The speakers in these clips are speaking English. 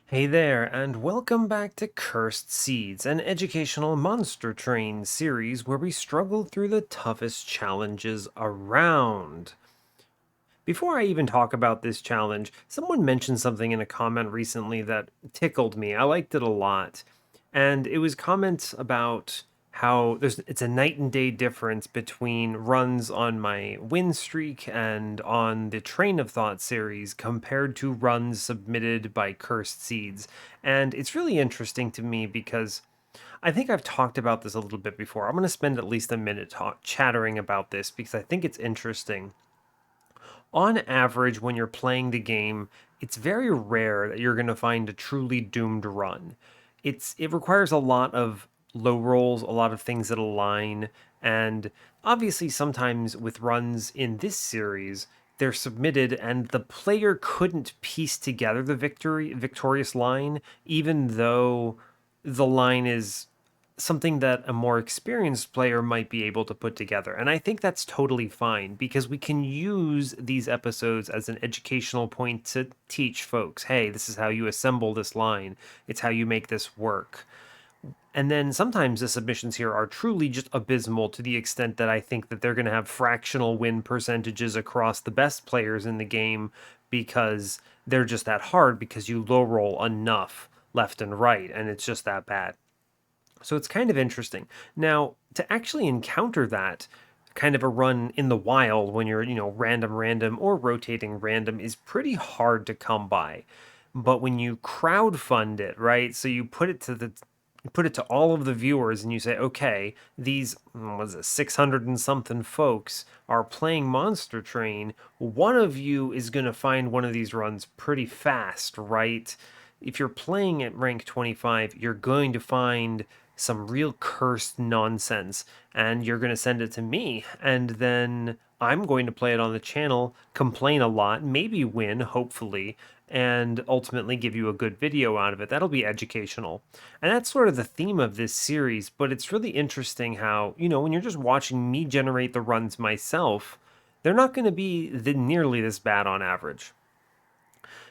Hey there, and welcome back to Cursed Seeds, an educational monster train series where we struggle through the toughest challenges around. Before I even talk about this challenge, someone mentioned something in a comment recently that tickled me. I liked it a lot. And it was comments about how it's a night and day difference between runs on my win streak and on the Train of Thought series compared to runs submitted by Cursed Seeds. And it's really interesting to me because I think I've talked about this a little bit before. I'm going to spend at least a minute chattering about this because I think it's interesting. On average, when you're playing the game, it's very rare that you're going to find a truly doomed run. It requires a lot of low rolls, a lot of things that align, and obviously sometimes with runs in this series, they're submitted and the player couldn't piece together the victorious line, even though the line is something that a more experienced player might be able to put together. And I think that's totally fine because we can use these episodes as an educational point to teach folks, hey, this is how you assemble this line, it's how you make this work. And then sometimes the submissions here are truly just abysmal to the extent that I think that they're going to have fractional win percentages across the best players in the game because they're just that hard because you low roll enough left and right and it's just that bad. So it's kind of interesting. Now, to actually encounter that kind of a run in the wild when you're, random or rotating random is pretty hard to come by. But when you crowdfund it, right? So you put it to all of the viewers and you say, okay, these was it 600 and something folks are playing Monster Train. One of you is going to find one of these runs pretty fast, right? If you're playing at rank 25, you're going to find some real cursed nonsense and you're going to send it to me. And then I'm going to play it on the channel, complain a lot, maybe win, hopefully, and ultimately give you a good video out of it. That'll be educational. And that's sort of the theme of this series, but it's really interesting how, when you're just watching me generate the runs myself, they're not going to be nearly this bad on average.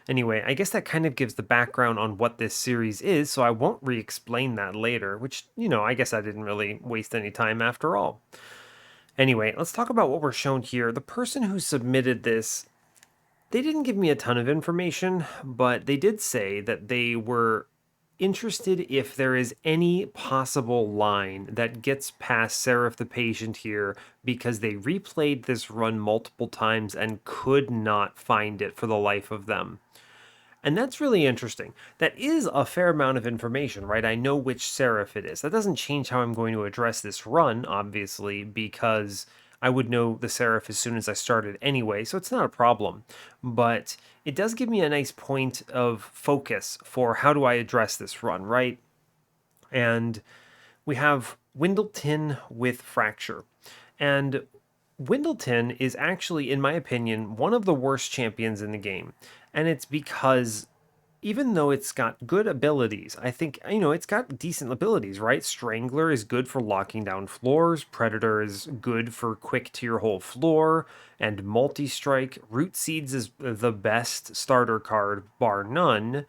Anyway, I guess that kind of gives the background on what this series is, so I won't re explain that later, which, I guess I didn't really waste any time after all. Anyway, let's talk about what we're shown here. The person who submitted this, they didn't give me a ton of information, but they did say that they were interested if there is any possible line that gets past Seraph the patient here because they replayed this run multiple times and could not find it for the life of them. And that's really interesting. That is a fair amount of information, right? I know which Seraph it is. That doesn't change how I'm going to address this run, obviously, because I would know the Seraph as soon as I started anyway, so it's not a problem. But it does give me a nice point of focus for how do I address this run, right? And we have Windleton with Fracture. And Windleton is actually, in my opinion, one of the worst champions in the game. And it's because even though it's got good abilities, I think, it's got decent abilities, right? Strangler is good for locking down floors, Predator is good for quick to your whole floor, and multi strike. Root Seeds is the best starter card, bar none.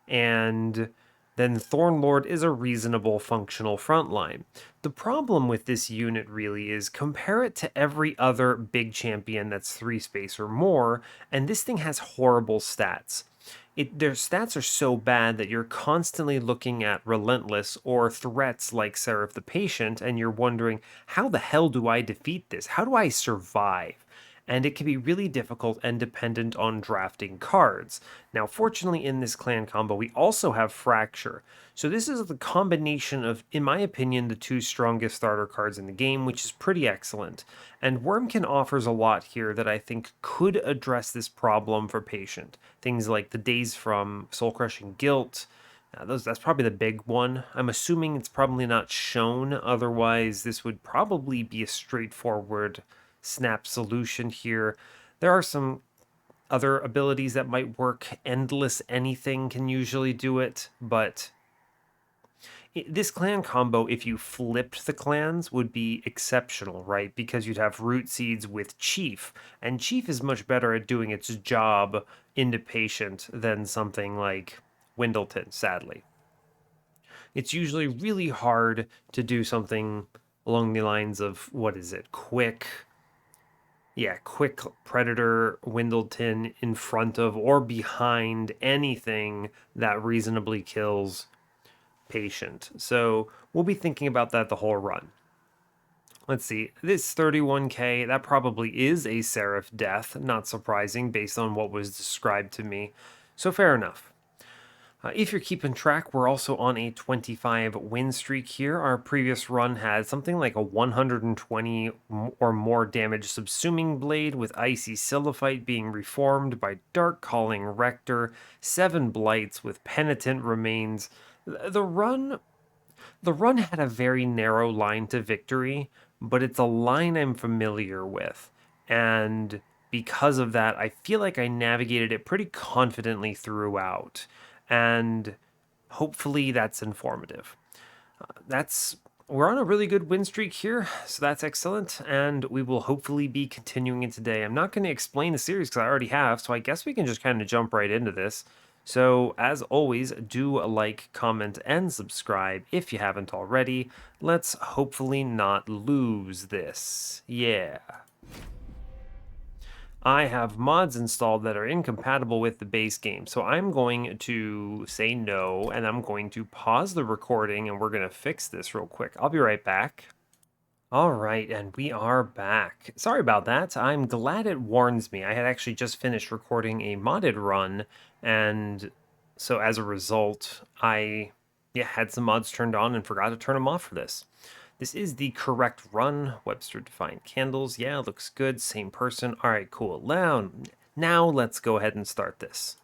And then Thornlord is a reasonable functional frontline. The problem with this unit really is compare it to every other big champion that's 3 space or more, and this thing has horrible stats. Their stats are so bad that you're constantly looking at Relentless or threats like Seraph the Patient, and you're wondering, how the hell do I defeat this? How do I survive? And it can be really difficult and dependent on drafting cards. Now, fortunately, in this clan combo, we also have Fracture. So, this is the combination of, in my opinion, the two strongest starter cards in the game, which is pretty excellent. And Wurmkin offers a lot here that I think could address this problem for Patient. Things like the Days from Soul Crushing Guilt. That's probably the big one. I'm assuming it's probably not shown, otherwise, this would probably be a straightforward snap solution here. There are some other abilities that might work. Endless Anything can usually do it, but this clan combo, if you flipped the clans, would be exceptional, right? Because you'd have Root Seeds with Chief, and Chief is much better at doing its job into Patient than something like Windleton, sadly. It's usually really hard to do something along the lines of, what is it, quick Predator Windleton in front of or behind anything that reasonably kills patient. So we'll be thinking about that the whole run. Let's see, this 31k, that probably is a Seraph death, not surprising based on what was described to me. So fair enough. If you're keeping track, we're also on a 25 win streak here. Our previous run had something like a 120 or more damage subsuming blade, with Icy Silliphite being reformed by Dark Calling Rector, 7 blights with Penitent Remains. The run had a very narrow line to victory, but it's a line I'm familiar with. And because of that, I feel like I navigated it pretty confidently throughout. And hopefully that's informative. We're on a really good win streak here, so that's excellent, and we will hopefully be continuing it today. I'm not going to explain the series because I already have, so I guess we can just kind of jump right into this. So, as always, do like, comment, and subscribe if you haven't already. Let's hopefully not lose this. Yeah. I have mods installed that are incompatible with the base game. So I'm going to say no, and I'm going to pause the recording, and we're going to fix this real quick. I'll be right back. All right, and we are back. Sorry about that. I'm glad it warns me. I had actually just finished recording a modded run, and so as a result, I had some mods turned on and forgot to turn them off for this. This is the correct run. WebsterDefineCandles. Yeah, looks good. Same person. All right, cool. Now let's go ahead and start this.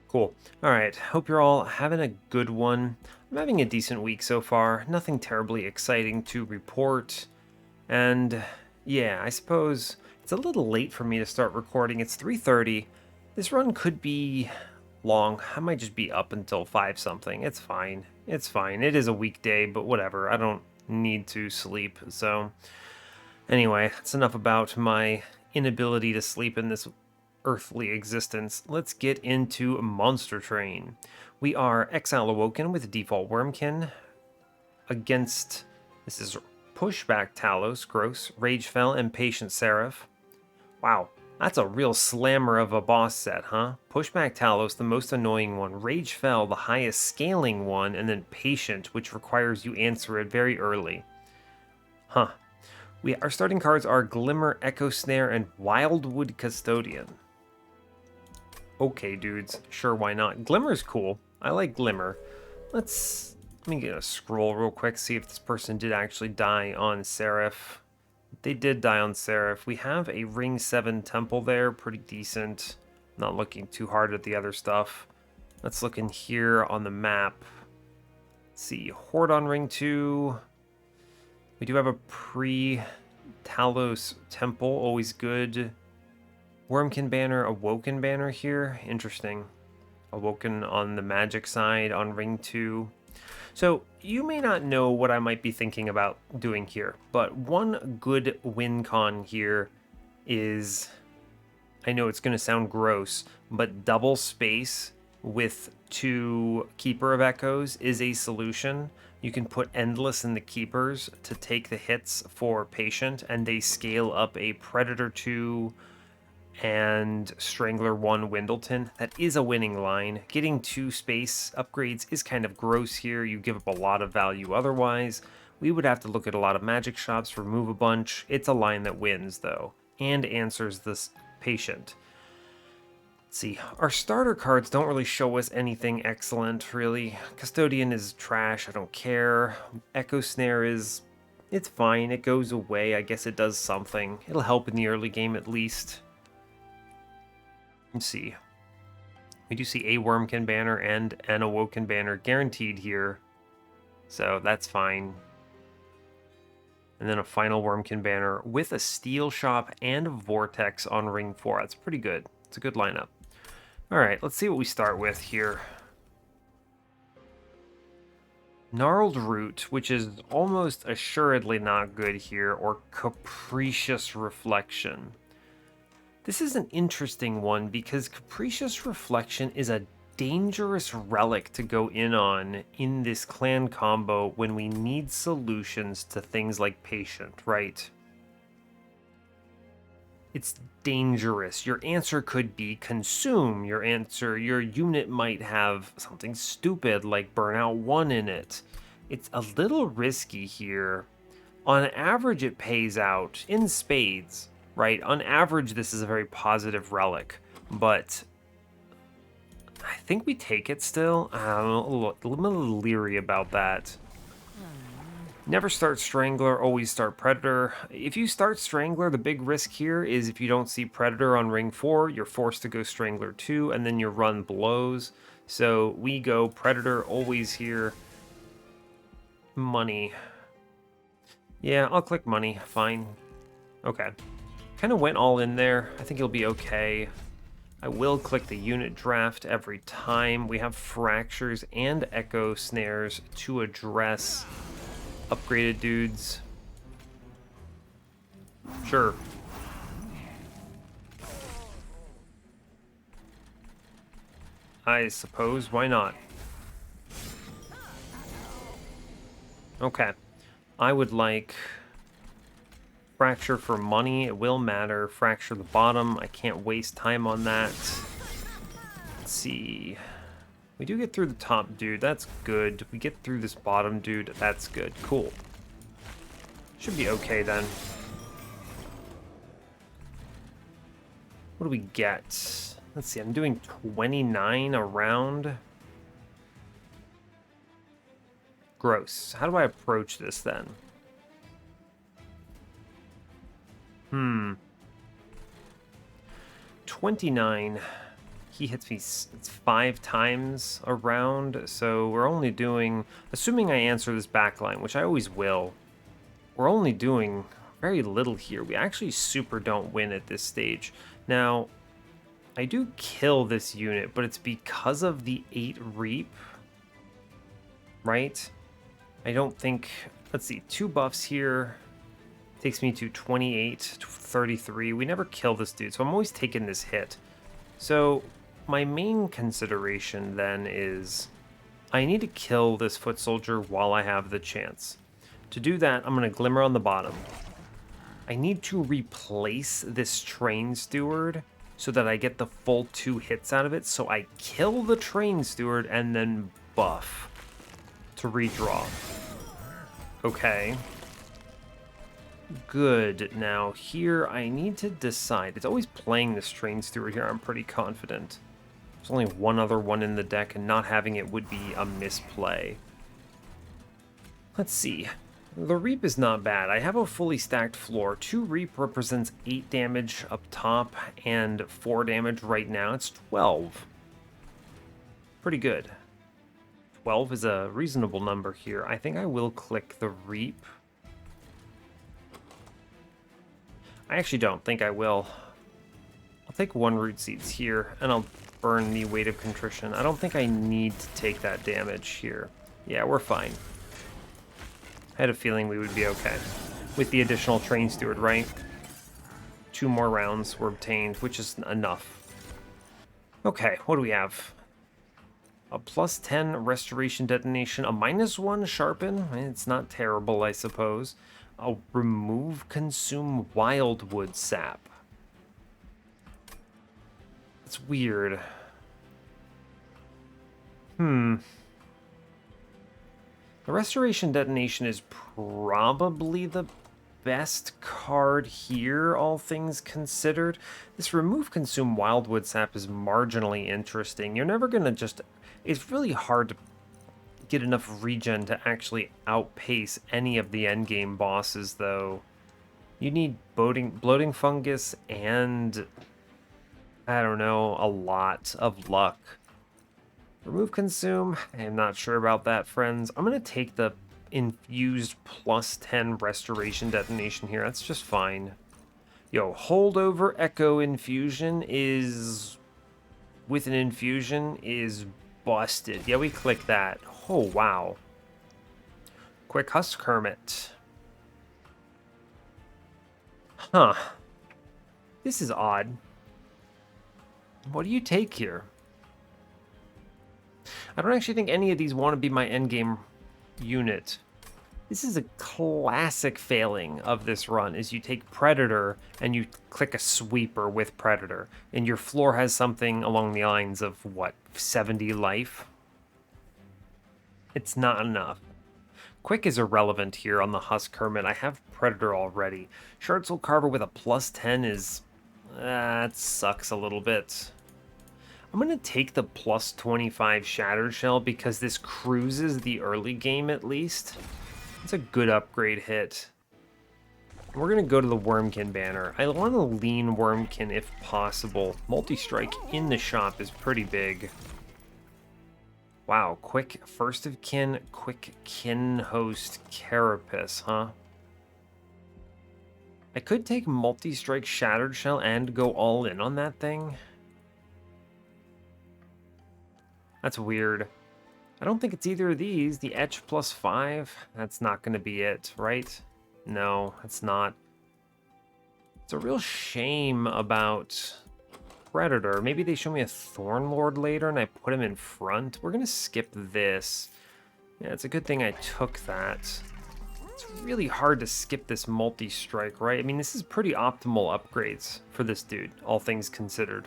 Cool. All right. Hope you're all having a good one. I'm having a decent week so far. Nothing terribly exciting to report. And yeah, I suppose it's a little late for me to start recording. It's 3:30. This run could be long. I might just be up until 5 something. It's fine. It's fine. It is a weekday, but whatever. I don't need to sleep. So anyway, that's enough about my inability to sleep in this earthly existence. Let's get into Monster Train. We are Exile Awoken with default Wurmkin against, this is Pushback Talos, Gross, Ragefell, and Patient Seraph. Wow, that's a real slammer of a boss set, huh? Pushback Talos, the most annoying one. Ragefell, the highest scaling one. And then Patient, which requires you answer it very early. Huh. Our starting cards are Glimmer, Echo Snare, and Wildwood Custodian. Okay, dudes. Sure, why not? Glimmer's cool. I like Glimmer. Let me get a scroll real quick, see if this person did actually die on Seraph. They did die on Seraph. We have a Ring 7 Temple there, pretty decent. Not looking too hard at the other stuff. Let's look in here on the map. Let's see, Horde on Ring 2. We do have a pre-Talos Temple, always good. Wurmkin banner, Awoken banner here. Interesting. Awoken on the magic side on Ring 2. So, you may not know what I might be thinking about doing here, but one good win con here is, I know it's going to sound gross, but double space with 2 Keeper of Echoes is a solution. You can put Endless in the Keepers to take the hits for Patient, and they scale up a Predator 2 and Strangler 1 Windleton. That is a winning line. Getting 2 space upgrades is kind of gross here. You give up a lot of value otherwise. We would have to look at a lot of magic shops, remove a bunch. It's a line that wins, though, and answers this Patient. Let's see, our starter cards don't really show us anything excellent, really. Custodian is trash, I don't care. Echo Snare it's fine, it goes away. I guess it does something. It'll help in the early game at least. Let's see. We do see a Wurmkin banner and an Awoken banner guaranteed here. So that's fine. And then a final Wurmkin banner with a Steel Shop and a Vortex on Ring 4. That's pretty good. It's a good lineup. Alright, let's see what we start with here. Gnarled Root, which is almost assuredly not good here, or Capricious Reflection. This is an interesting one because Capricious Reflection is a dangerous relic to go in on in this clan combo when we need solutions to things like Patient, right? It's dangerous. Your answer could be Consume. Your unit might have something stupid like Burnout 1 in it. It's a little risky here. On average, it pays out in spades, right? On average, this is a very positive relic, but I think we take it still. I'm a little leery about that. Never start Strangler, always start Predator. If you start Strangler, the big risk here is if you don't see Predator on ring 4, you're forced to go Strangler 2, and then your run blows. So we go Predator always here. Money. Yeah, I'll click money. Fine. Okay. Kind of went all in there. I think it'll be okay. I will click the unit draft every time. We have fractures and echo snares to address upgraded dudes. Sure. I suppose, why not? Okay. I would like fracture for money. It will matter. Fracture the bottom. I can't waste time on that. Let's see. We do get through the top dude. That's good. We get through this bottom dude. That's good. Cool. Should be okay then. What do we get? Let's see. I'm doing 29 a round. Gross. How do I approach this then? 29. He hits me, it's 5 times a round, so we're only doing, assuming I answer this backline, which I always will, we're only doing very little here. We actually super don't win at this stage. Now, I do kill this unit, but it's because of the 8 Reap, right? I don't think, let's see, 2 buffs here. Takes me to 28 to 33. We never kill this dude, so I'm always taking this hit. So my main consideration then is I need to kill this foot soldier while I have the chance. To do that, I'm going to Glimmer on the bottom. I need to replace this train steward so that I get the full 2 hits out of it. So I kill the train steward and then buff to redraw. Okay. Good. Now here I need to decide. It's always playing this train steward here. I'm pretty confident. There's only one other one in the deck, and not having it would be a misplay. Let's see. The Reap is not bad. I have a fully stacked floor. 2 Reap represents 8 damage up top and 4 damage right now. It's 12. Pretty good. 12 is a reasonable number here. I think I will click the Reap. I actually don't think I will. I'll take 1 root seeds here, and I'll burn the Weight of Contrition. I don't think I need to take that damage here. Yeah, we're fine. I had a feeling we would be okay. With the additional Train Steward, right? 2 more rounds were obtained, which is enough. Okay, what do we have? A +10 Restoration Detonation, a -1 Sharpen. It's not terrible, I suppose. I'll remove Consume Wildwood Sap. That's weird. The Restoration Detonation is probably the best card here, all things considered. This Remove Consume Wildwood Sap is marginally interesting. You're never going to just... It's really hard to get enough regen to actually outpace any of the endgame bosses, though. You need bloating fungus and, I don't know, a lot of luck. Remove Consume, I'm not sure about that, friends. I'm going to take the infused +10 Restoration Detonation here. That's just fine. Yo, Holdover Echo Infusion is, with an infusion, is busted. Yeah, we click that. Oh, wow. Quick Husk Hermit. Huh. This is odd. What do you take here? I don't actually think any of these want to be my endgame unit. This is a classic failing of this run, is you take Predator and you click a sweeper with Predator, and your floor has something along the lines of, what, 70 life? It's not enough. Quick is irrelevant here on the Husk Hermit. I have Predator already. Shard Soul Carver with a +10 is... that sucks a little bit. I'm going to take the +25 Shattered Shell because this cruises the early game at least. It's a good upgrade hit. We're going to go to the Wurmkin banner. I want to lean Wurmkin if possible. Multi-strike in the shop is pretty big. Wow, quick first of kin, quick kin host Carapace, huh? I could take multi-strike Shattered Shell and go all in on that thing. That's weird. I don't think it's either of these. The Etch +5, that's not going to be it, right? No, it's not. It's a real shame about Predator. Maybe they show me a Thorn Lord later and I put him in front. We're going to skip this. Yeah, it's a good thing I took that. It's really hard to skip this multi-strike, right? I mean, this is pretty optimal upgrades for this dude, all things considered.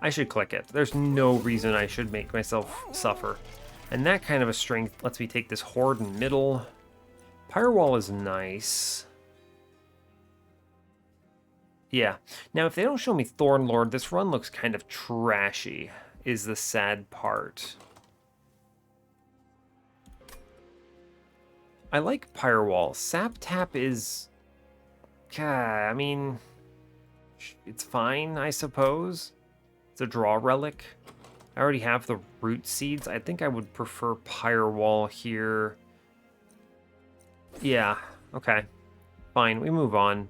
I should click it. There's no reason I should make myself suffer. And that kind of a strength lets me take this Horde in middle. Firewall is nice. Yeah. Now, if they don't show me Thorn Lord, this run looks kind of trashy, is the sad part. I like Firewall. Sap Tap is... I mean... it's fine, I suppose. It's a draw relic. I already have the root seeds. I think I would prefer Firewall here. Yeah, okay. Fine, we move on.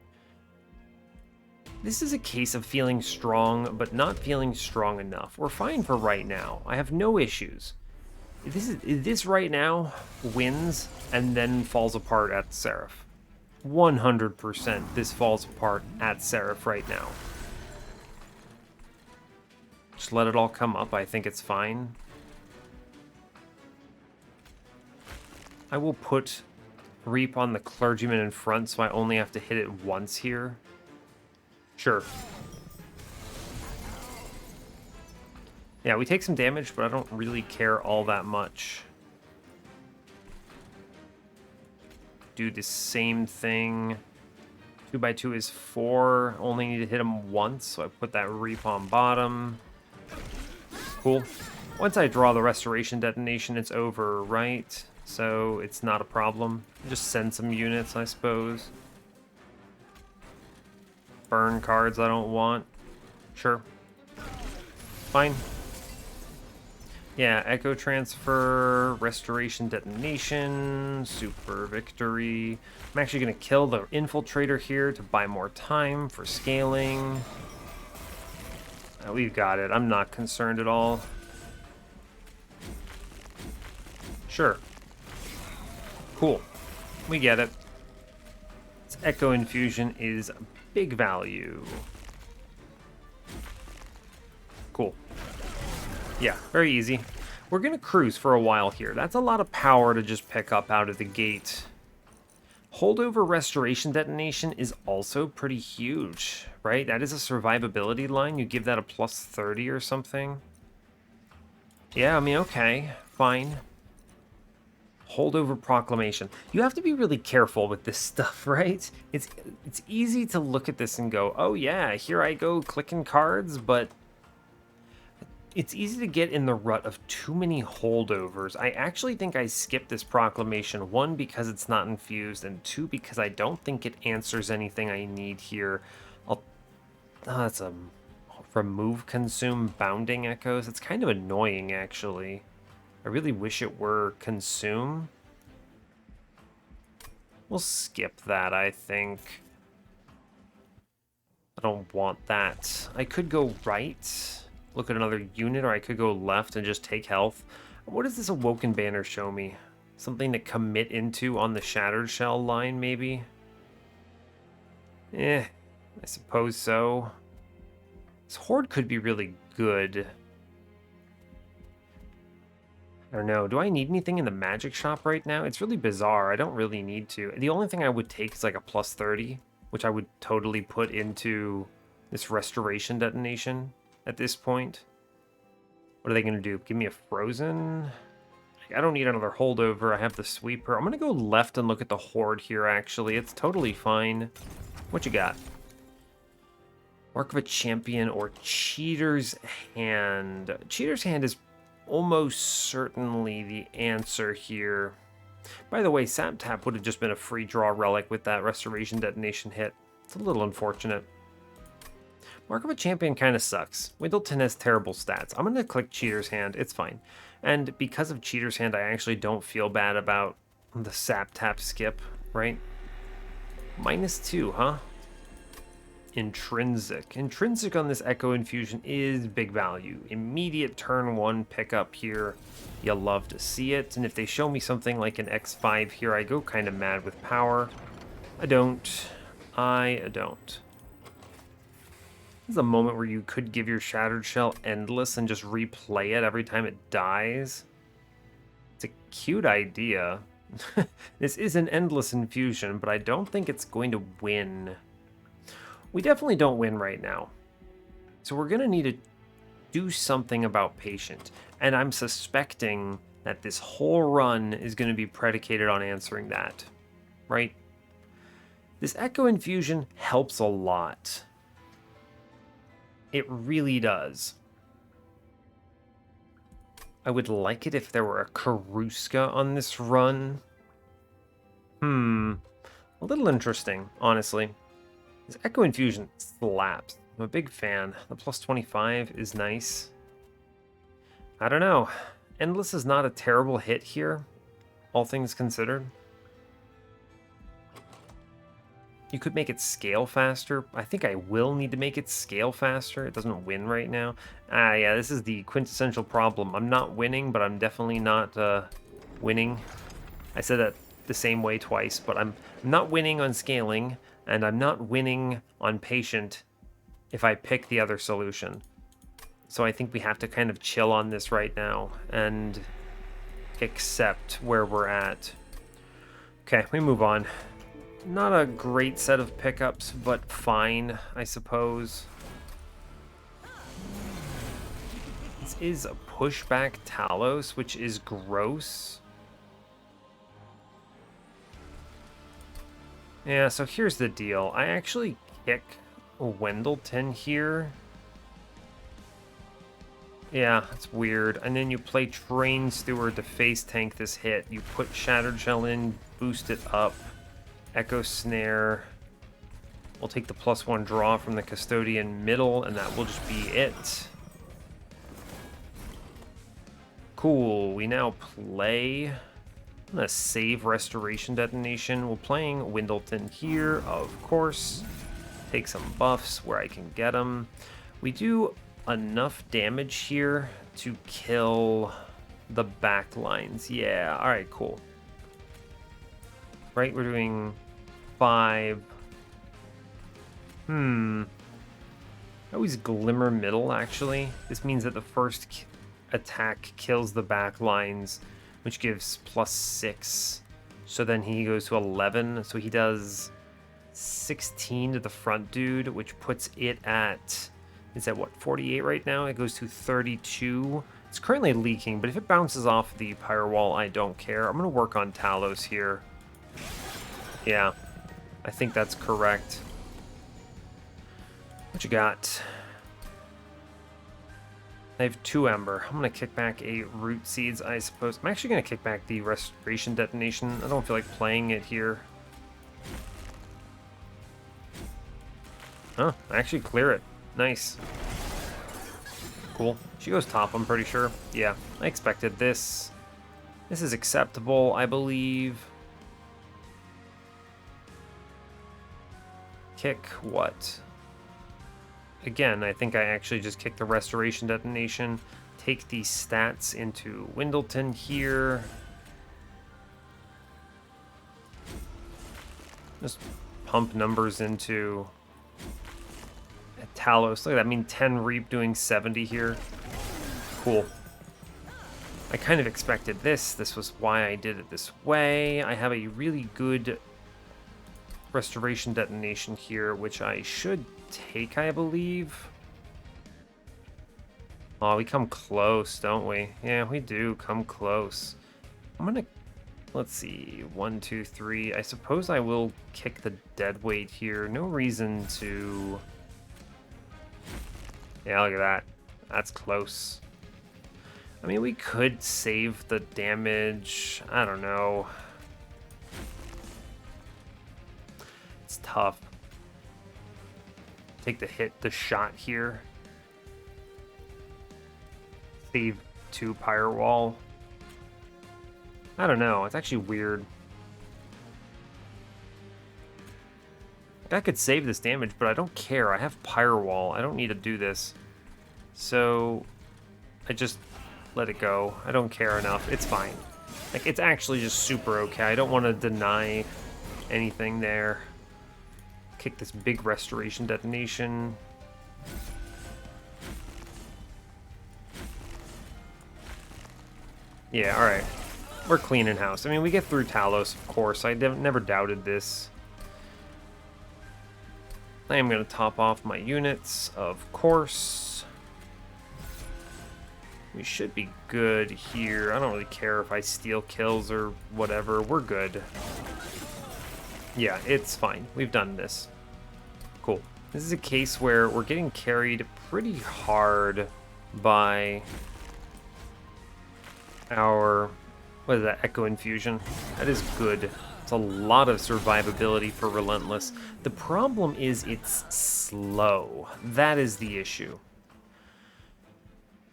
This is a case of feeling strong, but not feeling strong enough. We're fine for right now. I have no issues. This right now wins and then falls apart at Seraph. 100% this falls apart at Seraph right now. Just let it all come up. I think it's fine. I will put Reap on the Clergyman in front so I only have to hit it once here. Sure. Yeah, we take some damage, but I don't really care all that much. Do the same thing. 2x2 is 4. Only need to hit him once, so I put that Reap on bottom. Cool. Once I draw the Restoration Detonation, it's over, right? So it's not a problem. Just send some units, I suppose. Burn cards I don't want. Sure. Fine. Yeah, Echo Transfer, Restoration Detonation, Super Victory. I'm actually going to kill the Infiltrator here to buy more time for scaling. We've got it. I'm not concerned at all. Sure. Cool. We get it. This Echo Infusion is big value. Cool. Yeah, very easy. We're going to cruise for a while here. That's a lot of power to just pick up out of the gate. Holdover Restoration Detonation is also pretty huge, right? That is a survivability line. You give that a +30 or something. Yeah, I mean, okay, fine. Holdover Proclamation. You have to be really careful with this stuff, right? It's easy to look at this and go, oh yeah, here I go clicking cards, but it's easy to get in the rut of too many holdovers. I actually think I skipped this Proclamation, 1, because it's not infused, and 2, because I don't think it answers anything I need here. That's a remove consume bounding echoes. It's kind of annoying, actually. I really wish it were consume. We'll skip that, I think. I don't want that. I could go right, look at another unit, or I could go left and just take health. What does this Awoken banner show me? Something to commit into on the Shattered Shell line, maybe? I suppose so. This Horde could be really good. I don't know. Do I need anything in the magic shop right now? It's really bizarre. I don't really need to. The only thing I would take is like a plus 30, which I would totally put into this restoration detonation at this point. What are they going to do? Give me a frozen? I don't need another holdover. I have the sweeper. I'm going to go left and look at the Horde here, actually. It's totally fine. What you got? Mark of a Champion or Cheater's Hand. Cheater's Hand is almost certainly the answer here. By the way, Sap Tap would have just been a free draw relic with that Restoration Detonation hit. It's a little unfortunate. Mark of a Champion kind of sucks. Windleton has terrible stats. I'm going to click Cheater's Hand. It's fine. And because of Cheater's Hand, I actually don't feel bad about the Sap Tap skip, right? -2, huh? Intrinsic. Intrinsic on this Echo Infusion is big value. Immediate turn 1 pickup here. You'll love to see it. And if they show me something like an X5 here, I go kind of mad with power. I don't. This is a moment where you could give your Shattered Shell Endless and just replay it every time it dies. It's a cute idea. This is an Endless Infusion, but I don't think it's going to win. We definitely don't win right now. So we're going to need to do something about Patient. And I'm suspecting that this whole run is going to be predicated on answering that. Right? This Echo Infusion helps a lot. It really does. I would like it if there were a Karuska on this run. A little interesting, honestly. This Echo Infusion slaps. I'm a big fan. The plus 25 is nice. I don't know. Endless is not a terrible hit here, all things considered. You could make it scale faster. I think I will need to make it scale faster. It doesn't win right now. Yeah, this is the quintessential problem. I'm not winning, but I'm definitely not winning. I said that the same way twice, but I'm not winning on scaling, and I'm not winning on Patient if I pick the other solution. So I think we have to kind of chill on this right now and accept where we're at. Okay, we move on. Not a great set of pickups, but fine, I suppose. This is a pushback Talos, which is gross. Yeah, so here's the deal. I actually kick Wendleton here. Yeah, it's weird. And then you play Train Steward to face tank this hit. You put Shattered Shell in, boost it up. Echo Snare. We'll take the +1 draw from the Custodian middle, and that will just be it. Cool. We now play. I'm going to save Restoration Detonation. We're playing Windleton here, of course. Take some buffs where I can get them. We do enough damage here to kill the back lines. Yeah, alright, cool. Right, we're doing 5. I always Glimmer middle, actually. This means that the first attack kills the back lines, which gives +6. So then he goes to 11. So he does 16 to the front dude, which puts it at... It's at what, 48 right now? It goes to 32. It's currently leaking, but if it bounces off the Pyre Wall, I don't care. I'm going to work on Talos here. Yeah, I think that's correct. What you got? I have 2 Ember. I'm going to kick back a Root Seeds, I suppose. I'm actually going to kick back the Restoration Detonation. I don't feel like playing it here. Huh, I actually clear it. Nice. Cool. She goes top, I'm pretty sure. Yeah, I expected this. This is acceptable, I believe. Kick what? Again, I think I actually just kicked the Restoration Detonation. Take these stats into Windleton here. Just pump numbers into Talos. Look at that. I mean, 10 Reap doing 70 here. Cool. I kind of expected this. This was why I did it this way. I have a really good restoration detonation here, which I should take, I believe. Oh, we come close, don't we? Yeah, we do come close. I'm gonna, let's see, 1, 2, 3. I suppose I will kick the dead weight here. No reason to... Yeah, look at that. That's close. I mean, we could save the damage. I don't know. It's tough. Take the hit, the shot here. Save 2 Pyre Wall. I don't know. It's actually weird. I could save this damage, but I don't care. I have Pyre Wall. I don't need to do this. So I just let it go. I don't care enough. It's fine. Like, it's actually just super okay. I don't want to deny anything there. Kick this big restoration detonation. Yeah, alright. We're cleaning house. I mean, we get through Talos, of course. I never doubted this. I am going to top off my units, of course. We should be good here. I don't really care if I steal kills or whatever. We're good. Yeah, it's fine. We've done this. Cool. This is a case where we're getting carried pretty hard by our... What is that? Echo Infusion. That is good. It's a lot of survivability for Relentless. The problem is it's slow. That is the issue.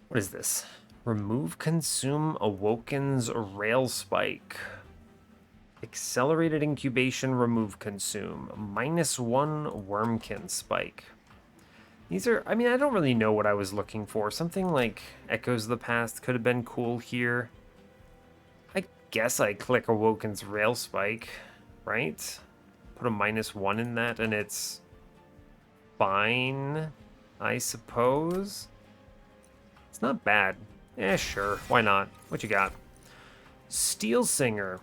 What is this? Remove Consume Awoken's Rail Spike. Accelerated Incubation, remove Consume. -1 Wurmkin Spike. These are, I mean, I don't really know what I was looking for. Something like Echoes of the Past could have been cool here. I guess I click Awoken's Rail Spike, right? Put a -1 in that and it's fine, I suppose. It's not bad. Eh, sure. Why not? What you got? Steel Singer.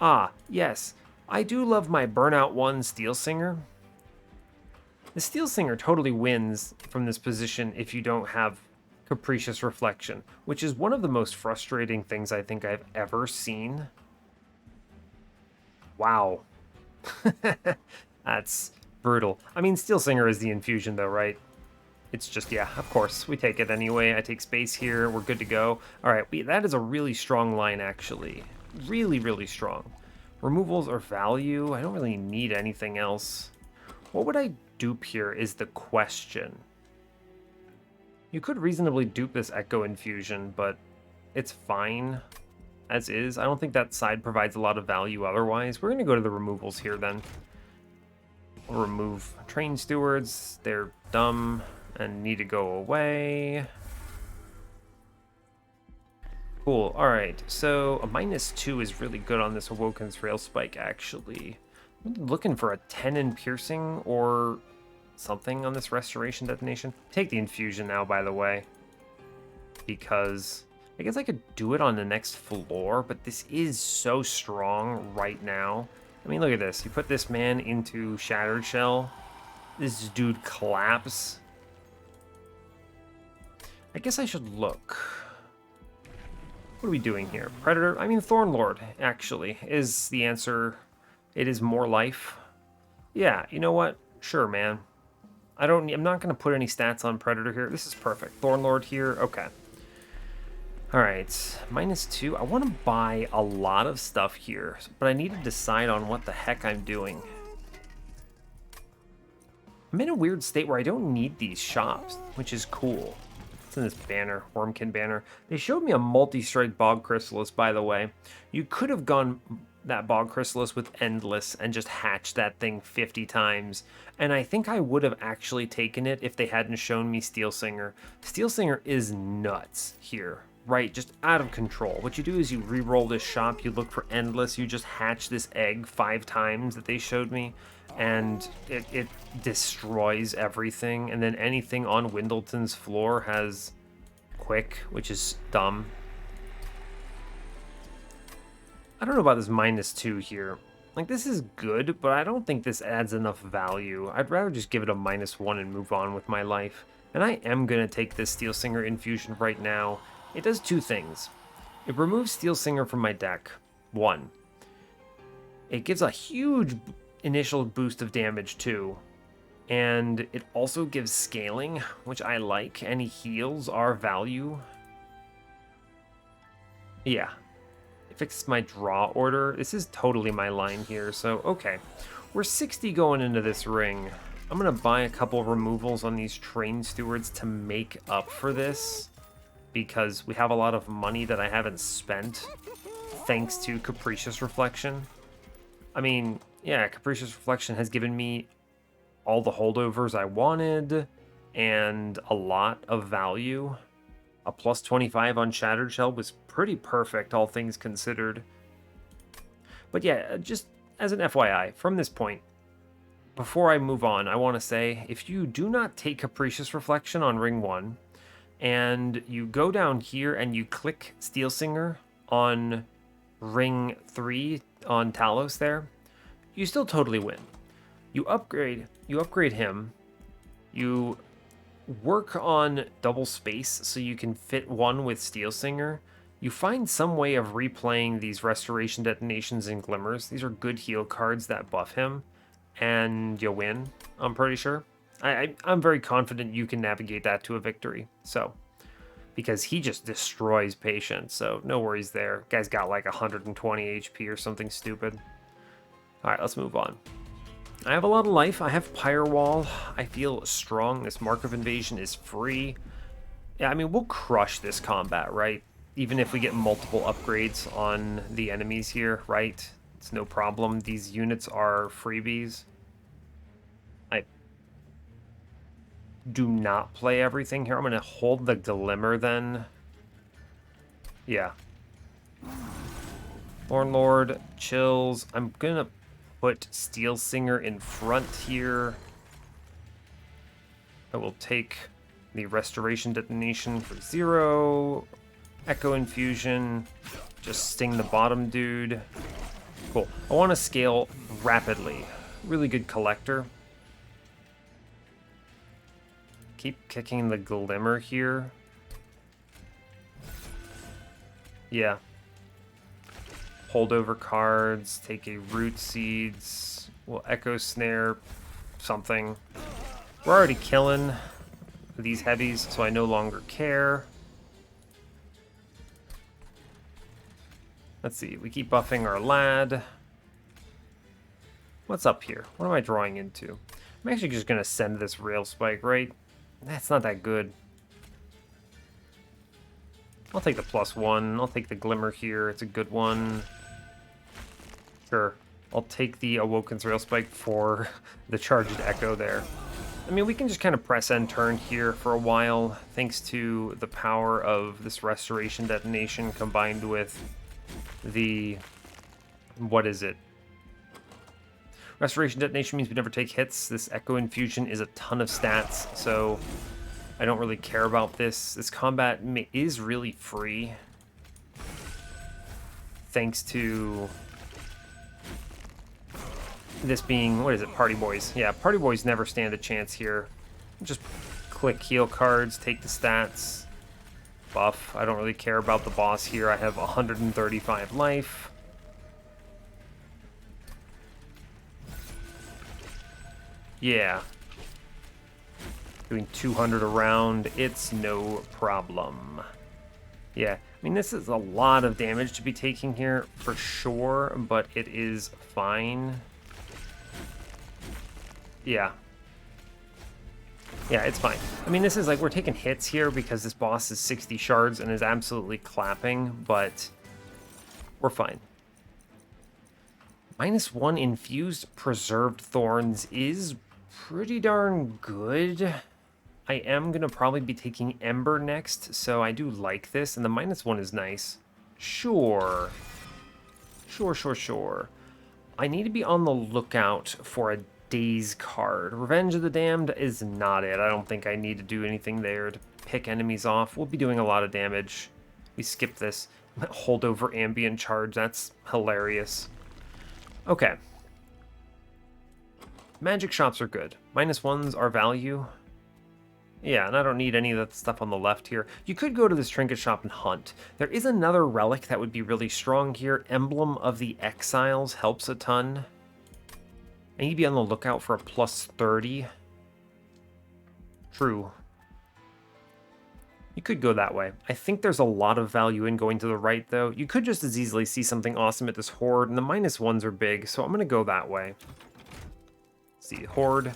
Ah, yes. I do love my Burnout 1 Steel Singer. The Steel Singer totally wins from this position if you don't have Capricious Reflection, which is one of the most frustrating things I think I've ever seen. Wow. That's brutal. I mean, Steel Singer is the infusion though, right? It's just, yeah, of course. We take it anyway. I take space here. We're good to go. All right, that is a really strong line, actually. Really, really strong. Removals are value. I don't really need anything else. What would I dupe here is the question. You could reasonably dupe this Echo Infusion, but it's fine as is. I don't think that side provides a lot of value otherwise. We're going to go to the removals here then. We'll remove Train Stewards. They're dumb and need to go away. Cool. All right. So a -2 is really good on this Awoken's Rail Spike, actually. I'm looking for a 10 in piercing or something on this restoration detonation. Take the infusion now, by the way, because I guess I could do it on the next floor, but this is so strong right now. I mean, look at this. You put this man into Shattered Shell. This dude collapse. I guess I should look. What are we doing here? Predator? I mean, Thornlord, actually, is the answer. It is more life. Yeah, you know what? Sure, man. I'm not going to put any stats on Predator here. This is perfect. Thornlord here. Okay. All right. -2. I want to buy a lot of stuff here, but I need to decide on what the heck I'm doing. I'm in a weird state where I don't need these shops, which is cool. It's in this banner, Wurmkin banner. They showed me a multi-strike Bog Chrysalis, by the way. You could have gone that Bog Chrysalis with Endless and just hatched that thing 50 times. And I think I would have actually taken it if they hadn't shown me Steel Singer. Steel Singer is nuts here. right? Just out of control. What you do is you re-roll this shop, you look for endless, you just hatch this egg 5 times that they showed me, and it destroys everything. And then anything on Windleton's floor has quick, which is dumb. I don't know about this -2 here. Like, this is good, but I don't think this adds enough value. I'd rather just give it a -1 and move on with my life. And I am going to take this Steel Singer infusion right now. It does 2 things. It removes Steel Singer from my deck. 1. It gives a huge initial boost of damage too. And it also gives scaling, which I like. Any heals are value. Yeah. Fix my draw order. This is totally my line here, so okay. We're 60 going into this ring. I'm gonna buy a couple removals on these train stewards to make up for this, because we have a lot of money that I haven't spent thanks to Capricious Reflection. I mean, yeah, Capricious Reflection has given me all the holdovers I wanted and a lot of value. A plus 25 on Shattered Shell was pretty perfect, all things considered. But yeah, just as an FYI, from this point, before I move on, I want to say, if you do not take Capricious Reflection on Ring 1, and you go down here and you click Steel Singer on Ring 3 on Talos there, you still totally win. You upgrade him, you work on double space so you can fit one with Steel Singer. You find some way of replaying these Restoration Detonations and Glimmers. These are good heal cards that buff him, and you win, I'm pretty sure. I'm very confident you can navigate that to a victory, so, because he just destroys Patience, so no worries there. Guy's got like 120 HP or something stupid. Alright, let's move on. I have a lot of life. I have Pyre Wall. I feel strong. This Mark of Invasion is free. Yeah, I mean, we'll crush this combat, right? Even if we get multiple upgrades on the enemies here, right? It's no problem. These units are freebies. I do not play everything here. I'm going to hold the Glimmer then. Yeah. Hornlord, chills. I'm going to put Steel Singer in front here. I will take the Restoration Detonation for 0. Echo Infusion. Just sting the bottom dude. Cool. I want to scale rapidly. Really good collector. Keep kicking the Glimmer here. Yeah. Holdover cards, take a Root Seeds, we'll Echo Snare something. We're already killing these heavies, so I no longer care. Let's see, we keep buffing our lad. What's up here? What am I drawing into? I'm actually just going to send this Rail Spike, right? That's not that good. I'll take the +1. I'll take the Glimmer here. It's a good one. Sure. I'll take the Awoken's Rail Spike for the Charged Echo there. I mean, we can just kind of press end turn here for a while, thanks to the power of this Restoration Detonation combined with the... what is it? Restoration Detonation means we never take hits. This Echo Infusion is a ton of stats, so I don't really care about this. This combat is really free, thanks to this being, what is it, Party Boys. Yeah, Party Boys never stand a chance here. Just click heal cards, take the stats, buff. I don't really care about the boss here. I have 135 life. Yeah. Doing 200 around, it's no problem. Yeah, I mean, this is a lot of damage to be taking here for sure, but it is fine. Yeah. Yeah, it's fine. I mean, this is like, we're taking hits here because this boss is 60 shards and is absolutely clapping, but we're fine. -1 infused Preserved Thorns is pretty darn good. I am going to probably be taking Ember next, so I do like this, and the -1 is nice. Sure. Sure. I need to be on the lookout for a Daze card. Revenge of the Damned is not it. I don't think I need to do anything there to pick enemies off. We'll be doing a lot of damage. We skip this. Holdover ambient charge. That's hilarious. Okay. Magic shops are good. -1s are value. Yeah, and I don't need any of that stuff on the left here. You could go to this trinket shop and hunt. There is another relic that would be really strong here. Emblem of the Exiles helps a ton. I need to be on the lookout for a +30. True. You could go that way. I think there's a lot of value in going to the right, though. You could just as easily see something awesome at this Horde, and the -1s are big, so I'm going to go that way. See, Horde.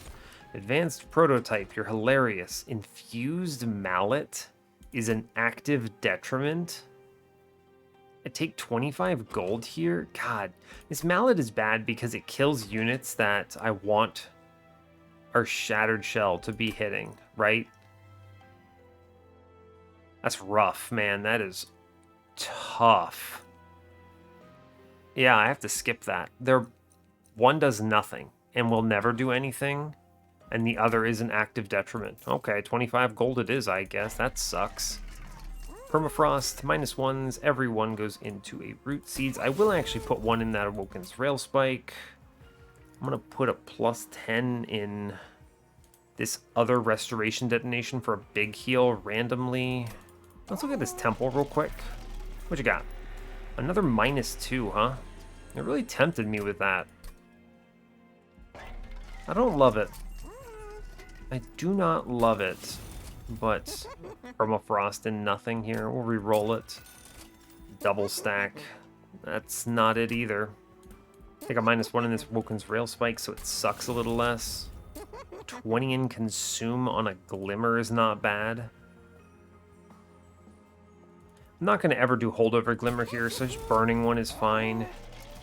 Advanced Prototype, you're hilarious. Infused Mallet is an active detriment. I take 25 gold here? God, this Mallet is bad because it kills units that I want our Shattered Shell to be hitting, right? That's rough, man. That is tough. Yeah, I have to skip that. One does nothing and will never do anything, and the other is an active detriment. Okay, 25 gold it is, I guess. That sucks. Permafrost, -1s. Everyone goes into a Root Seeds. I will actually put one in that Awoken's Rail Spike. I'm going to put a +10 in this other Restoration Detonation for a big heal randomly. Let's look at this temple real quick. What you got? Another -2, huh? It really tempted me with that. I don't love it. I do not love it, but Permafrost and nothing here. We'll re-roll it. Double stack. That's not it either. Take a -1 in this Woken's Rail Spike, so it sucks a little less. 20 in Consume on a Glimmer is not bad. I'm not going to ever do Holdover Glimmer here, so just burning one is fine.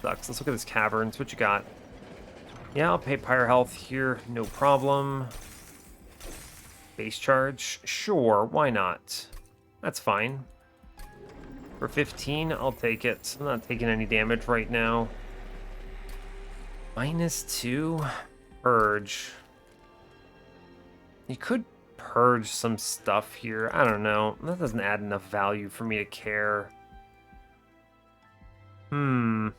Sucks. Let's look at this Caverns. What you got? Yeah, I'll pay Pyre Health here. No problem. Base charge? Sure, why not? That's fine. For 15, I'll take it. I'm not taking any damage right now. -2. Purge. You could purge some stuff here. I don't know. That doesn't add enough value for me to care. Not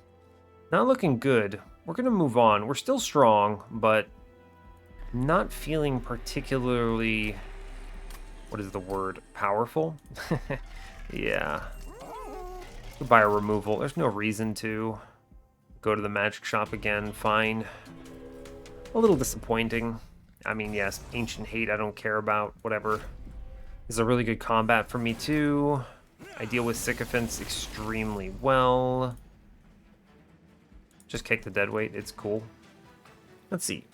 looking good. We're going to move on. We're still strong, but not feeling particularly, what is the word, powerful? Yeah. Goodbye, a removal. There's no reason to go to the magic shop again. Fine. A little disappointing. I mean, yes, Ancient Hate I don't care about. Whatever. This is a really good combat for me, too. I deal with Sycophants extremely well. Just kick the deadweight. It's cool. Let's see.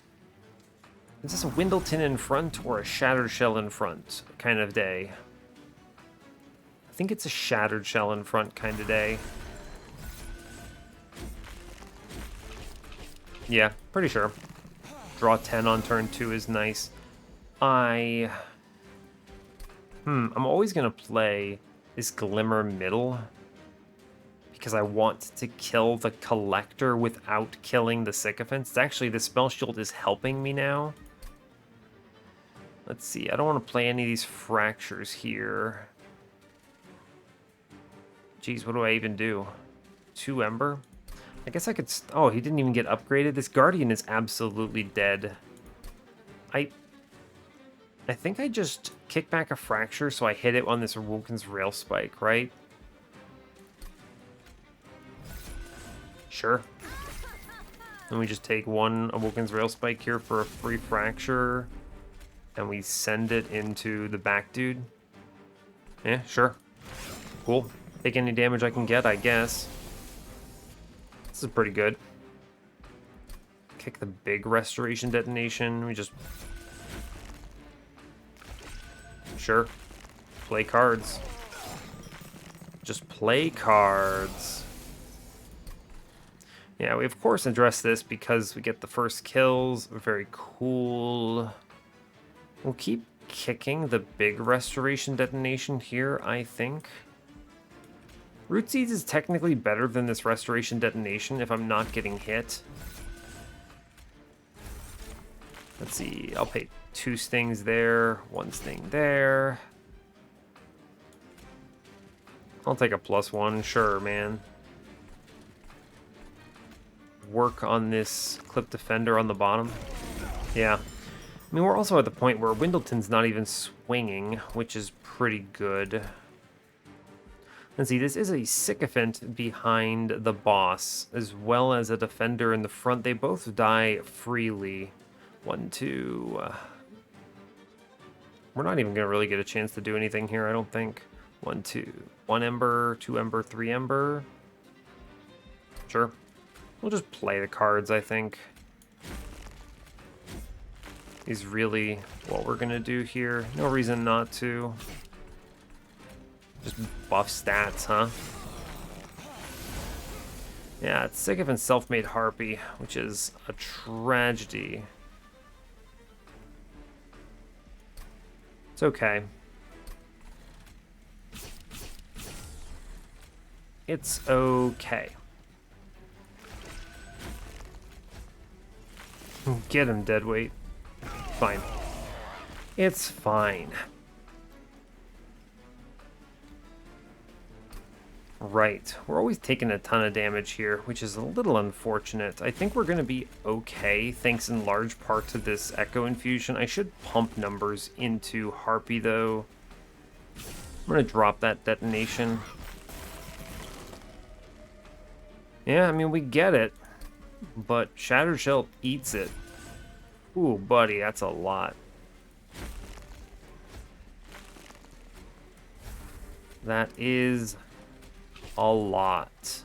Is this a Windleton in front or a Shattered Shell in front kind of day? I think it's a Shattered Shell in front kind of day. Yeah, pretty sure. Draw 10 on turn 2 is nice. I'm always going to play this Glimmer middle because I want to kill the Collector without killing the Sycophants. Actually, the Spell Shield is helping me now. Let's see, I don't want to play any of these Fractures here. Jeez, what do I even do? 2 Ember? I guess I could... Oh, he didn't even get upgraded. This Guardian is absolutely dead. I think I just kick back a Fracture so I hit it on this Awoken's Rail Spike, right? Sure. And we just take one Awoken's Rail Spike here for a free Fracture. And we send it into the back dude. Yeah, sure. Cool. Take any damage I can get, I guess. This is pretty good. Kick the big Restoration Detonation. We just... Sure. Play cards. Just play cards. Yeah, we of course address this because we get the first kills. Very cool. We'll keep kicking the big restoration detonation here, I think. Root Seeds is technically better than this restoration detonation if I'm not getting hit. Let's see, I'll pay 2 stings there, 1 sting there. I'll take a +1, sure, man. Work on this Clip Defender on the bottom. Yeah. I mean, we're also at the point where Windleton's not even swinging, which is pretty good. Let's see, this is a Sycophant behind the boss, as well as a Defender in the front. They both die freely. 1, 2... We're not even going to really get a chance to do anything here, I don't think. 1, 2... 1 Ember, 2 Ember, 3 Ember. Sure. We'll just play the cards, I think. Is really what we're going to do here. No reason not to. Just buff stats, huh? Yeah, it's Sycophant Self-Made Harpy, which is a tragedy. It's okay. It's okay. Get him, Deadweight. Fine. It's fine. Right. We're always taking a ton of damage here, which is a little unfortunate. I think we're going to be okay, thanks in large part to this Echo Infusion. I should pump numbers into Harpy, though. I'm going to drop that detonation. Yeah, I mean, we get it, but Shattered Shell eats it. Ooh, buddy, that's a lot. That is a lot.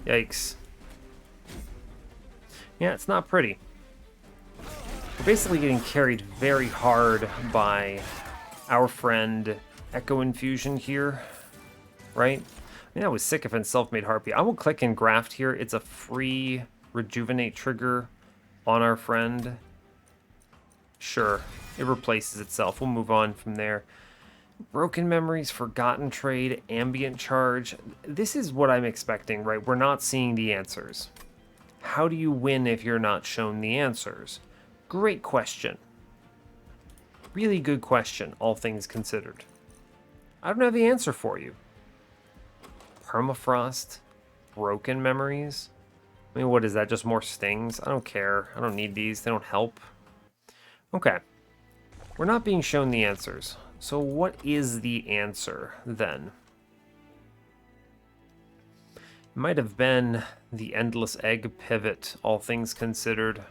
Yikes. Yeah, it's not pretty. We're basically getting carried very hard by our friend Echo Infusion here, right? I mean, that was Sycophant Self-Made Harpy. I will click and graft here. It's a free rejuvenate trigger on our friend. Sure, it replaces itself. We'll move on from there. Broken Memories, Forgotten Trade, Ambient Charge. This is what I'm expecting, right? We're not seeing the answers. How do you win if you're not shown the answers? Great question. Really good question, all things considered. I don't have the answer for you. Permafrost, Broken Memories. I mean, what is that? Just more stings? I don't care. I don't need these. They don't help. Okay. We're not being shown the answers. So what is the answer then? It might have been the Endless Egg pivot, all things considered.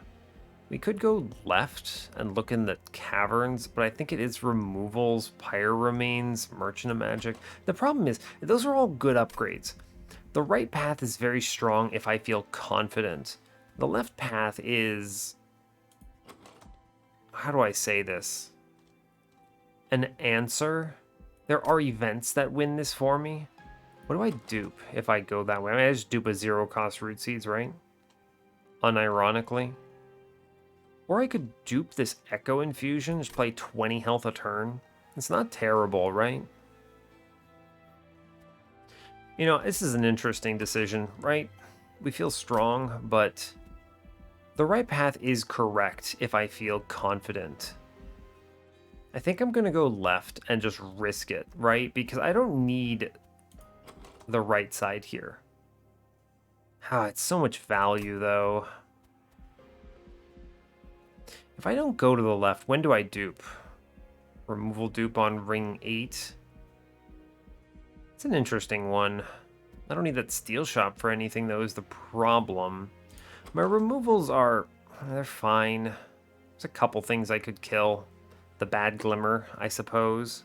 We could go left and look in the caverns, but I think it is removals, Pyre Remains, Merchant of Magic. The problem is, those are all good upgrades. The right path is very strong if I feel confident. The left path is... How do I say this? An answer? There are events that win this for me. What do I dupe if I go that way? I mean, I just dupe a 0-cost Root Seeds, right? Unironically. Or I could dupe this Echo Infusion, just play 20 health a turn. It's not terrible, right? You know, this is an interesting decision, right? We feel strong, but the right path is correct if I feel confident. I think I'm going to go left and just risk it, right? Because I don't need the right side here. Ah, it's so much value, though. If I don't go to the left, when do I dupe? Removal dupe on ring 8. It's an interesting one. I don't need that steel shop for anything, though, is the problem. My removals are... they're fine. There's a couple things I could kill. The Bad Glimmer, I suppose.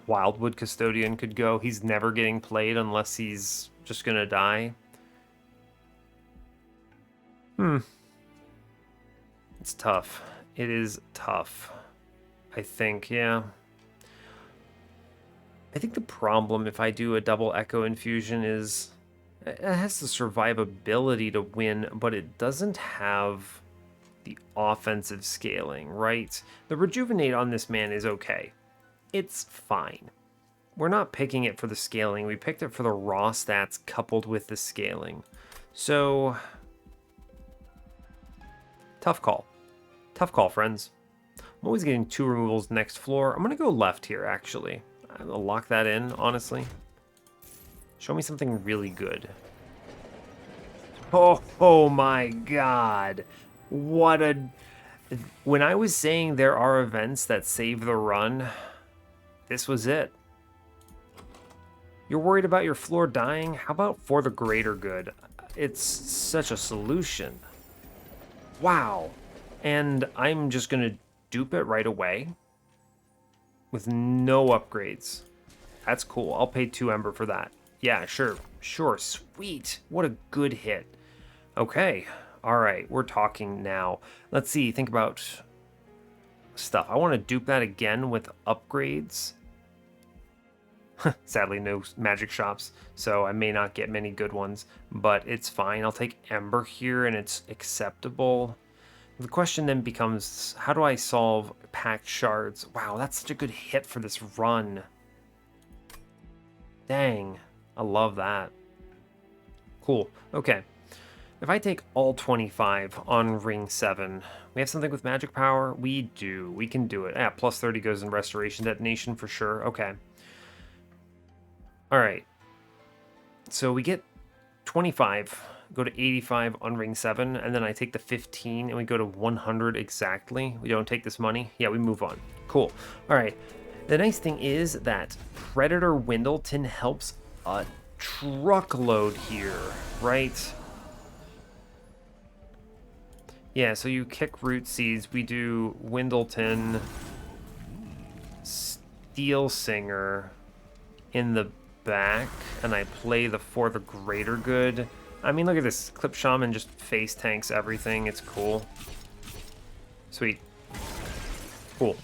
Wildwood Custodian could go. He's never getting played unless he's just gonna die. It's tough. It is tough. I think, yeah. I think the problem if I do a double Echo Infusion is it has the survivability to win, but it doesn't have the offensive scaling, right? The rejuvenate on this man is okay. It's fine. We're not picking it for the scaling. We picked it for the raw stats coupled with the scaling. So, tough call. Tough call, friends. I'm always getting 2 removals next floor. I'm going to go left here, actually. I'm going to lock that in, honestly. Show me something really good. Oh my god. What a... When I was saying there are events that save the run, this was it. You're worried about your floor dying? How about for the greater good? It's such a solution. Wow. And I'm just going to dupe it right away with no upgrades. That's cool. I'll pay 2 Ember for that. Yeah, sure. Sure. Sweet. What a good hit. Okay. All right. We're talking now. Let's see. Think about stuff. I want to dupe that again with upgrades. Sadly, no magic shops, so I may not get many good ones, but it's fine. I'll take Ember here, and it's acceptable. The question then becomes, how do I solve packed shards? Wow, that's such a good hit for this run. Dang, I love that. Cool, okay. If I take all 25 on ring 7, we have something with magic power? We do, we can do it. Yeah, plus 30 goes in restoration detonation for sure, okay. All right, so we get 25, go to 85 on ring 7, and then I take the 15 and we go to 100 exactly. We don't take this money. Yeah, we move on. Cool. All right, the nice thing is that Predator Windleton helps a truckload here, right? Yeah, so you kick root seeds. We do Windleton, Steel Singer in the back, and I play the for the greater good. I mean, look at this. Clip Shaman just face tanks everything. It's cool. Sweet. Cool.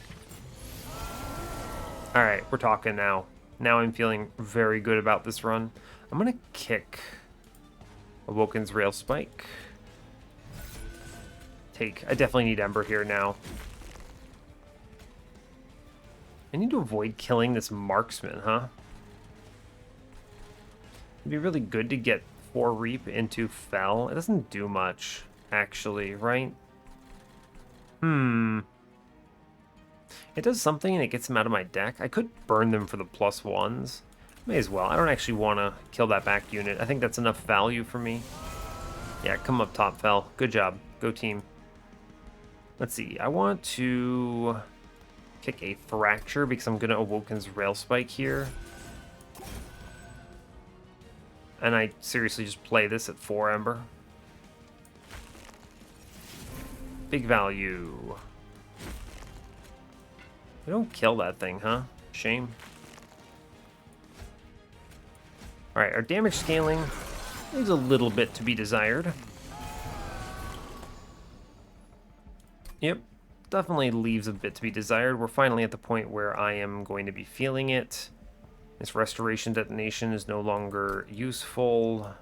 Alright, we're talking now. Now I'm feeling very good about this run. I'm gonna kick Awoken's Rail Spike. I definitely need Ember here now. I need to avoid killing this marksman, huh? It'd be really good to get 4 Reap into Fell. It doesn't do much, actually, right? It does something and it gets them out of my deck. I could burn them for the +1s. May as well. I don't actually want to kill that back unit. I think that's enough value for me. Yeah, come up top, Fell. Good job. Go team. Let's see. I want to kick a Fracture because I'm going to Awoken's Rail Spike here. And I seriously just play this at 4 Ember. Big value. We don't kill that thing, huh? Shame. Alright, our damage scaling leaves a little bit to be desired. Yep, definitely leaves a bit to be desired. We're finally at the point where I am going to be feeling it. This restoration detonation is no longer useful.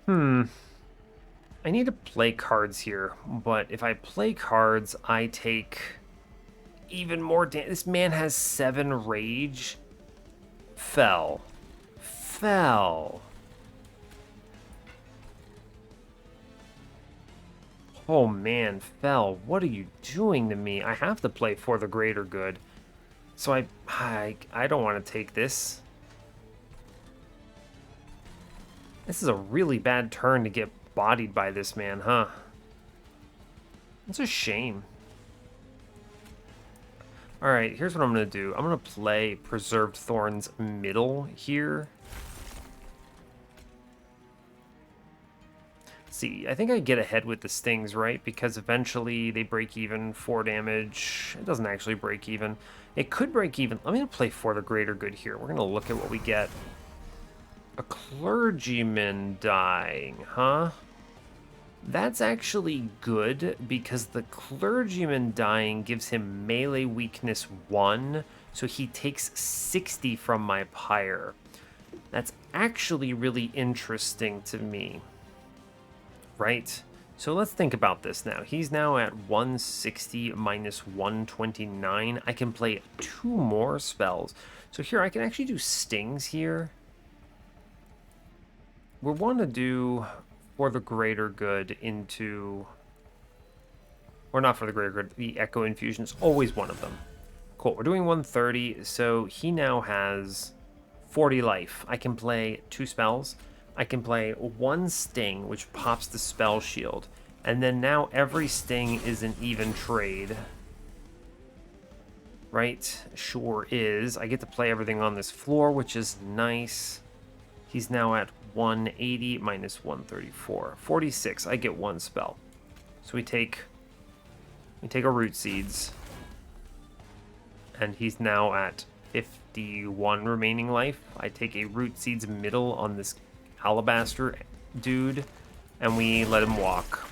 I need to play cards here, but if I play cards, I take even more damage. This man has 7 rage. Fell. Oh man, Fell, what are you doing to me? I have to play for the greater good. So I don't want to take this. This is a really bad turn to get bodied by this man, huh? It's a shame. Alright, here's what I'm going to do. I'm going to play Preserved Thorns middle here. See, I think I get ahead with the stings, right? Because eventually they break even, 4 damage. It doesn't actually break even. It could break even. I'm going to play for the greater good here. We're going to look at what we get. A clergyman dying, huh? That's actually good because the clergyman dying gives him melee weakness 1, so he takes 60 from my pyre. That's actually really interesting to me, right? So let's think about this now. He's now at 160 minus 129. I can play 2 more spells. So here, I can actually do stings here. We want to do for the greater good into... Or not for the greater good, the Echo Infusion is always one of them. Cool, we're doing 130, so he now has 40 life. I can play 2 spells. I can play 1 sting, which pops the spell shield. And then now every sting is an even trade. Right? Sure is. I get to play everything on this floor, which is nice. He's now at 180 minus 134. 46, I get 1 spell. So we take our root seeds. And he's now at 51 remaining life. I take a root seeds middle on this alabaster dude, and we let him walk.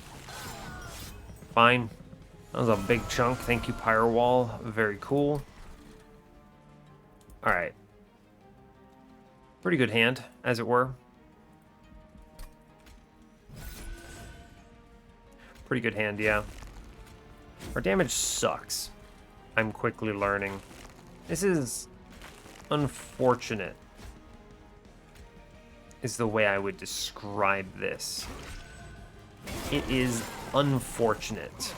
Fine. That was a big chunk. Thank you, Pyro Wall. Very cool. Alright. Pretty good hand, as it were. Pretty good hand, yeah. Our damage sucks. I'm quickly learning. This is unfortunate, is the way I would describe this. It is unfortunate.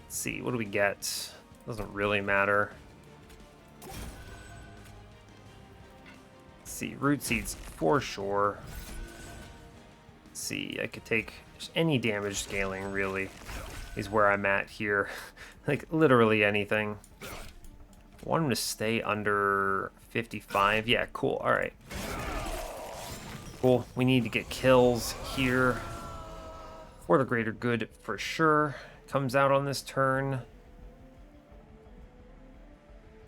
Let's see, what do we get? Doesn't really matter. Let's see, root seeds for sure. Let's see, I could take just any damage scaling, really, is where I'm at here. Like, literally anything. I want him to stay under 55. Yeah, cool. All right. Cool. We need to get kills here for the greater good for sure. Comes out on this turn.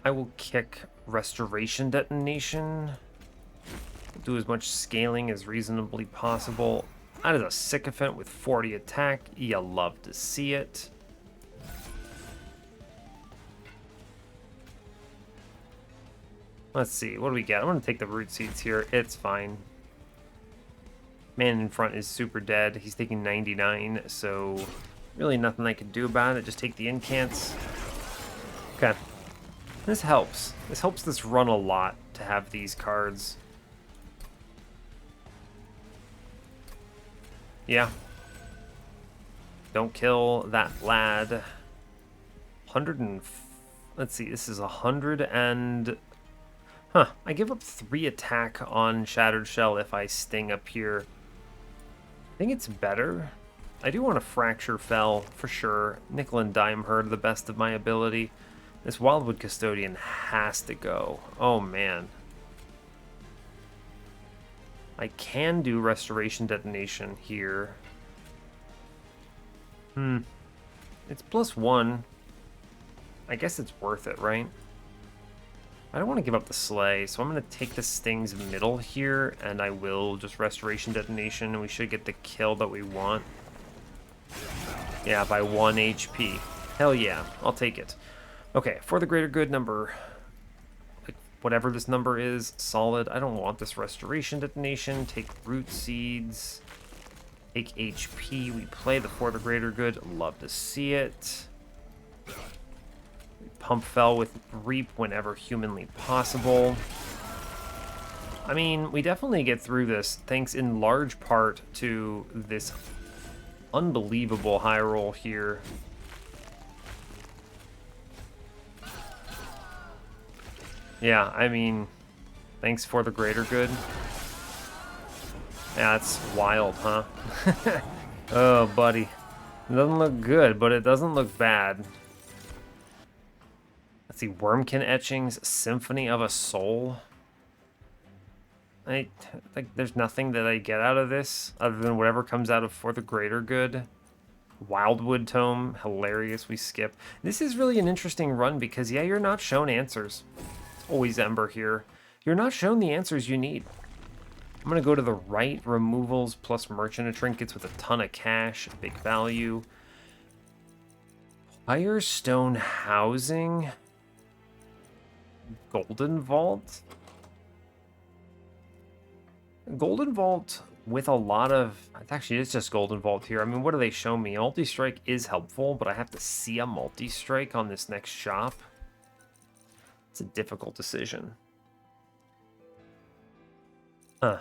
I will kick Restoration Detonation. Do as much scaling as reasonably possible. That is a Sycophant with 40 attack. You love to see it. Let's see, what do we get? I'm going to take the root seeds here. It's fine. Man in front is super dead. He's taking 99, so really nothing I can do about it. Just take the incants. Okay. This helps. This helps this run a lot to have these cards. Yeah. Don't kill that lad. 100 and... Let's see, this is 100 and... Huh, I give up 3 attack on Shattered Shell if I sting up here. I think it's better. I do want to Fracture Fell, for sure. Nickel and Dime Herd, the best of my ability. This Wildwood Custodian has to go. Oh, man. I can do Restoration Detonation here. It's +1. I guess it's worth it, right? I don't want to give up the Slay, so I'm going to take the Sting's middle here, and I will just Restoration Detonation, and we should get the kill that we want. Yeah, by 1 HP. Hell yeah, I'll take it. Okay, for the greater good number, like whatever this number is, solid. I don't want this Restoration Detonation. Take Root Seeds. Take HP. We play the for the greater good. Love to see it. Pump Fell with Reap whenever humanly possible. I mean, we definitely get through this thanks in large part to this unbelievable high roll here. Yeah, I mean, thanks for the greater good. Yeah, it's wild, huh? Oh, buddy. It doesn't look good, but it doesn't look bad. Let's see, Wurmkin Etchings, Symphony of a Soul. Like, there's nothing that I get out of this other than whatever comes out of For the Greater Good. Wildwood Tome, hilarious, we skip. This is really an interesting run because, yeah, you're not shown answers. It's always Ember here. You're not shown the answers you need. I'm going to go to the right, removals plus Merchant of Trinkets with a ton of cash, big value. Firestone Housing. Golden Vault. Golden Vault with a lot of... Actually, it's just Golden Vault here. I mean, what do they show me? Multi-strike is helpful, but I have to see a multi-strike on this next shop. It's a difficult decision. Huh.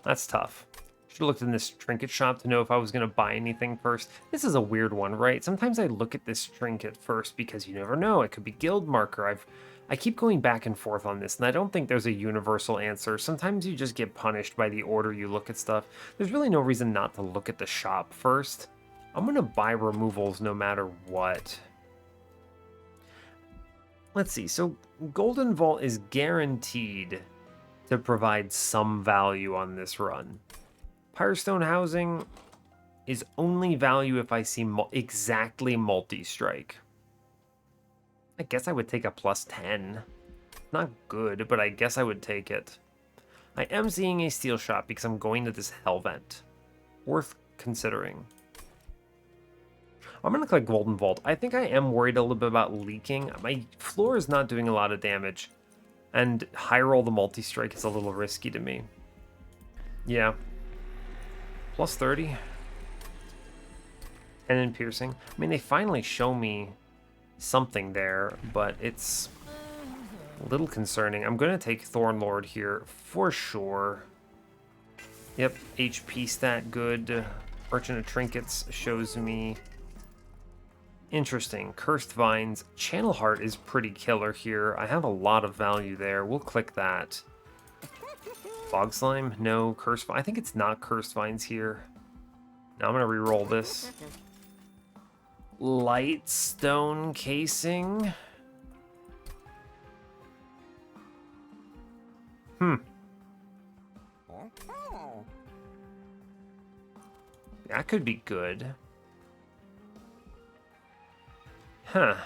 That's tough. Should have looked in this trinket shop to know if I was going to buy anything first. This is a weird one, right? Sometimes I look at this trinket first because you never know. It could be guild marker. I keep going back and forth on this, and I don't think there's a universal answer. Sometimes you just get punished by the order you look at stuff. There's really no reason not to look at the shop first. I'm going to buy removals no matter what. Let's see. So Golden Vault is guaranteed to provide some value on this run. Firestone Housing is only value if I see exactly multi-strike. I guess I would take a +10. Not good, but I guess I would take it. I am seeing a steel shop because I'm going to this Hellvent. Worth considering. I'm going to click Golden Vault. I think I am worried a little bit about leaking. My floor is not doing a lot of damage. And high roll the multi-strike is a little risky to me. Yeah. +30. And then piercing. I mean, they finally show me something there, but it's a little concerning. I'm going to take Thornlord here for sure. Yep, HP stat good. Merchant of Trinkets shows me. Interesting. Cursed Vines. Channel Heart is pretty killer here. I have a lot of value there. We'll click that. Fog Slime? No. Cursed Vines? I think it's not Cursed Vines here. Now I'm going to re-roll this. Lightstone Casing. That could be good. Huh.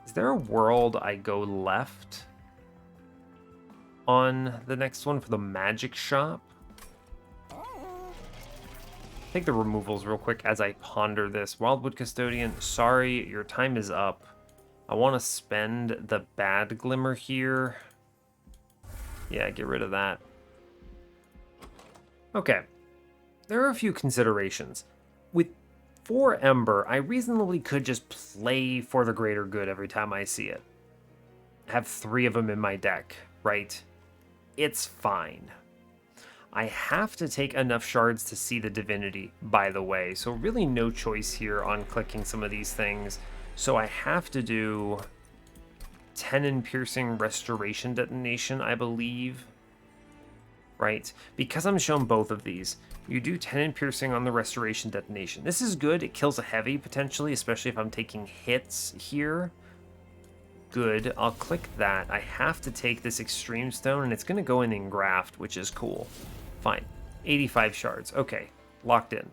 Is there a world I go left on the next one for the magic shop? Take the removals real quick as I ponder this. Wildwood Custodian, sorry, your time is up. I want to spend the bad glimmer here. Yeah, get rid of that. Okay. There are a few considerations. With 4 Ember, I reasonably could just play for the greater good every time I see it. I have 3 of them in my deck, right? It's fine. I have to take enough shards to see the Divinity, by the way, so really no choice here on clicking some of these things. So I have to do 10 in Piercing Restoration Detonation, I believe. Right? Because I'm shown both of these, you do 10 in Piercing on the Restoration Detonation. This is good. It kills a heavy, potentially, especially if I'm taking hits here. Good. I'll click that. I have to take this Extreme Stone, and it's going to go in Engraft, which is cool. Fine. 85 shards. Okay. Locked in.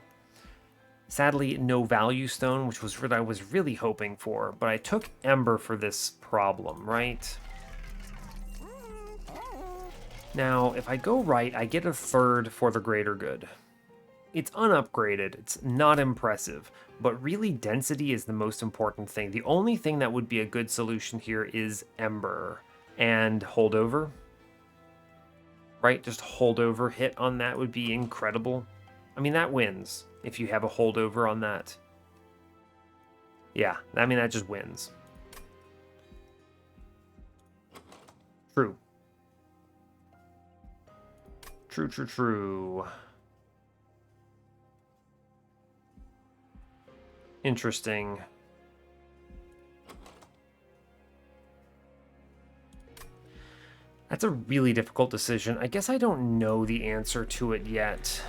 Sadly, no Value Stone, which was what I was really hoping for, but I took Ember for this problem, right? Now, if I go right, I get a 3rd for the greater good. It's unupgraded, it's not impressive, but really density is the most important thing. The only thing that would be a good solution here is Ember and Holdover. Right, just Holdover hit on that would be incredible. I mean, that wins if you have a Holdover on that. Yeah, I mean, that just wins. True. True, true, true. Interesting. That's a really difficult decision. I guess I don't know the answer to it yet.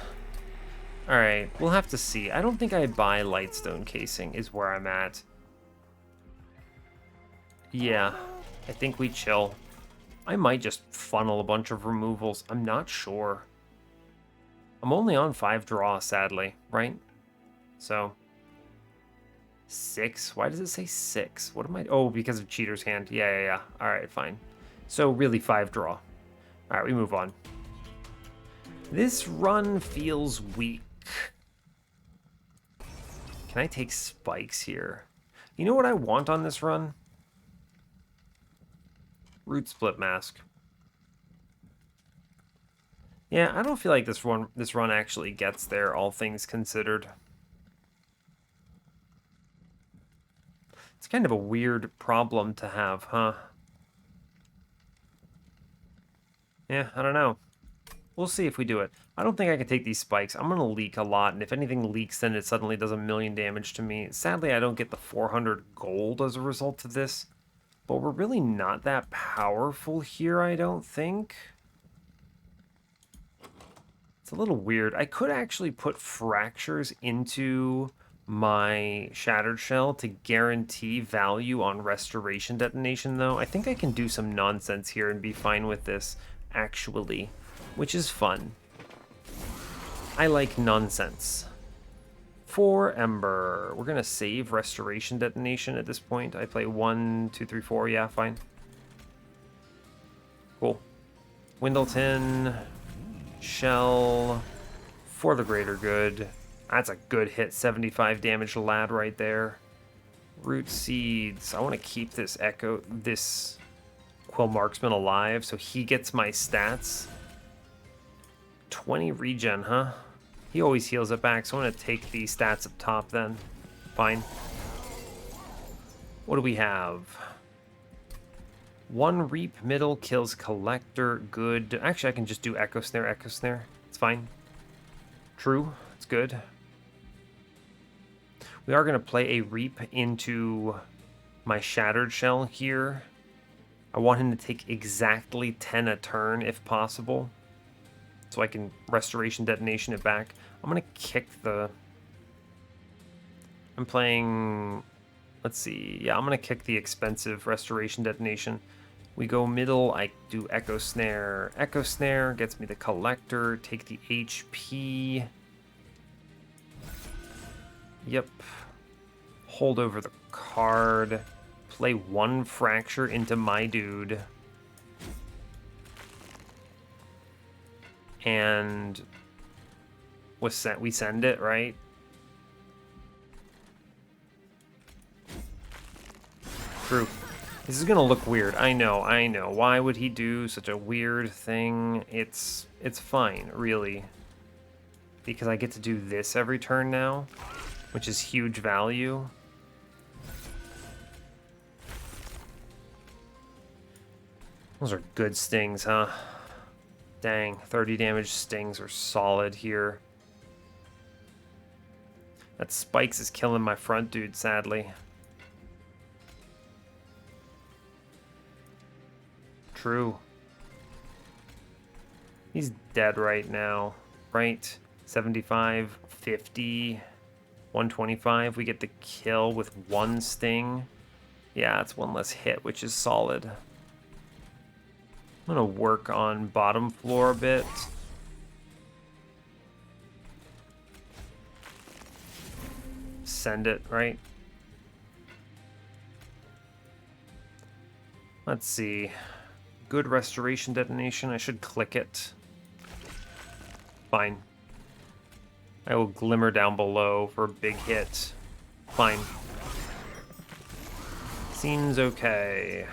Alright, we'll have to see. I don't think I buy Lightstone Casing is where I'm at. Yeah, I think we chill. I might just funnel a bunch of removals. I'm not sure. I'm only on 5 draw, sadly, right? So, 6. Why does it say 6? What am I... Oh, because of Cheater's Hand. Yeah. All right, fine. So, really 5 draw. All right, we move on. This run feels weak. Can I take spikes here? You know what I want on this run? Root split mask. Yeah, I don't feel like this run actually gets there, all things considered. It's kind of a weird problem to have, huh? Yeah, I don't know. We'll see if we do it. I don't think I can take these spikes. I'm going to leak a lot, and if anything leaks, then it suddenly does 1,000,000 damage to me. Sadly, I don't get the 400 gold as a result of this, but we're really not that powerful here, I don't think. It's a little weird. I could actually put fractures into my shattered shell to guarantee value on restoration detonation, though. I think I can do some nonsense here and be fine with this, actually, which is fun. I like nonsense. 4 Ember. We're going to save restoration detonation at this point. I play 1, 2, 3, 4. Yeah, fine. Cool. Windleton. Shell. For the greater good. That's a good hit. 75 damage lad right there. Root seeds. I want to keep this Quill Marksman alive so he gets my stats. 20 regen, huh? He always heals it back, so I'm going to take the stats up top then. Fine. What do we have? 1 Reap middle kills Collector. Good. Actually, I can just do Echo Snare, Echo Snare. It's fine. True. It's good. We are going to play a Reap into my Shattered Shell here. I want him to take exactly 10 a turn if possible, so I can restoration detonation it back. I'm going to kick the... I'm playing... Let's see. Yeah, I'm going to kick the expensive restoration detonation. We go middle. I do Echo Snare. Echo Snare gets me the Collector. Take the HP. Yep. Hold over the card. Play 1 Fracture into my dude. And we send it, right? True. This is gonna look weird. I know. Why would he do such a weird thing? It's fine, really. Because I get to do this every turn now, which is huge value. Those are good stings, huh? Dang, 30 damage stings are solid here. That spikes is killing my front dude, sadly. True. He's dead right now, right? 75, 50, 125. We get the kill with 1 sting. Yeah, it's 1 less hit, which is solid. I'm going to work on bottom floor a bit. Send it, right? Let's see. Good restoration detonation. I should click it. Fine. I will glimmer down below for a big hit. Fine. Seems okay.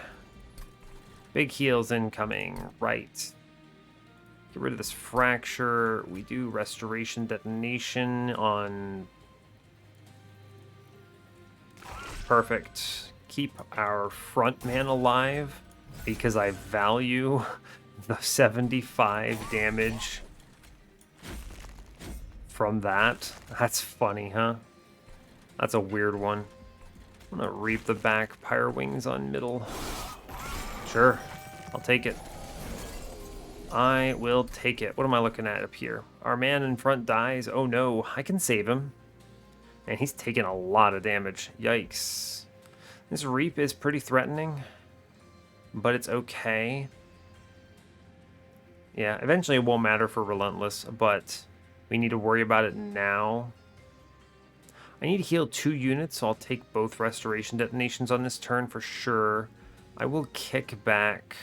Big heals incoming. Right. Get rid of this fracture. We do restoration detonation on... Perfect. Keep our front man alive because I value the 75 damage from that. That's funny, huh? That's a weird one. I'm gonna reap the back Pyre Wings on middle. Sure, I'll take it. I will take it. What am I looking at up here? Our man in front dies. Oh no, I can save him. And he's taking a lot of damage. Yikes. This Reap is pretty threatening, but it's okay. Yeah, eventually it won't matter for Relentless, but we need to worry about it now. I need to heal 2 units, so I'll take both restoration detonations on this turn for sure. I will kick back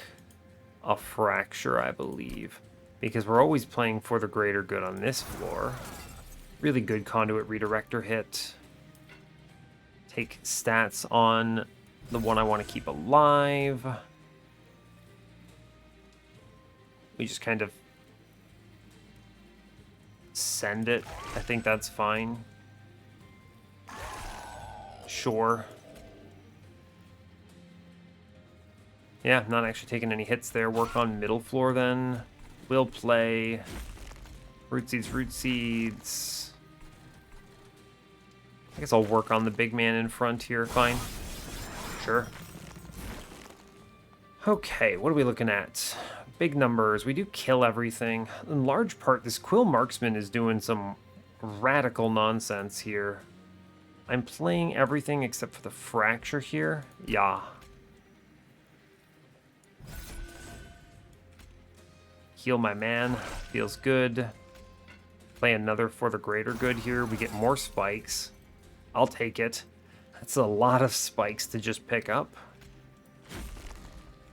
a fracture, I believe, because we're always playing for the greater good on this floor. Really good conduit redirector hit. Take stats on the one I want to keep alive. We just kind of send it. I think that's fine. Sure. Yeah, not actually taking any hits there. Work on middle floor then. We'll play root seeds, root seeds. I guess I'll work on the big man in front here. Fine. Sure. Okay, what are we looking at? Big numbers. We do kill everything. In large part, this Quill Marksman is doing some radical nonsense here. I'm playing everything except for the Fracture here. Yeah. Heal my man. Feels good. Play another for the greater good here. We get more spikes. I'll take it. That's a lot of spikes to just pick up.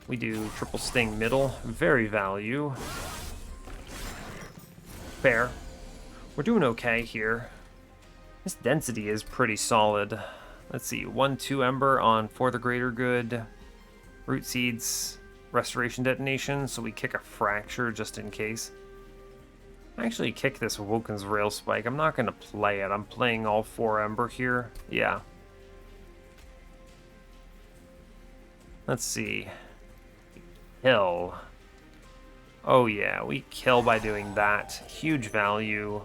We do triple sting middle. Very value. Fair. We're doing okay here. This density is pretty solid. Let's see. 1-2 Ember on for the greater good. Root seeds. Restoration detonation. So we kick a fracture just in case. I actually kick this Awoken's rail spike. I'm not going to play it. I'm playing all 4 Ember here. Yeah. Let's see. Kill. Oh yeah, we kill by doing that. Huge value.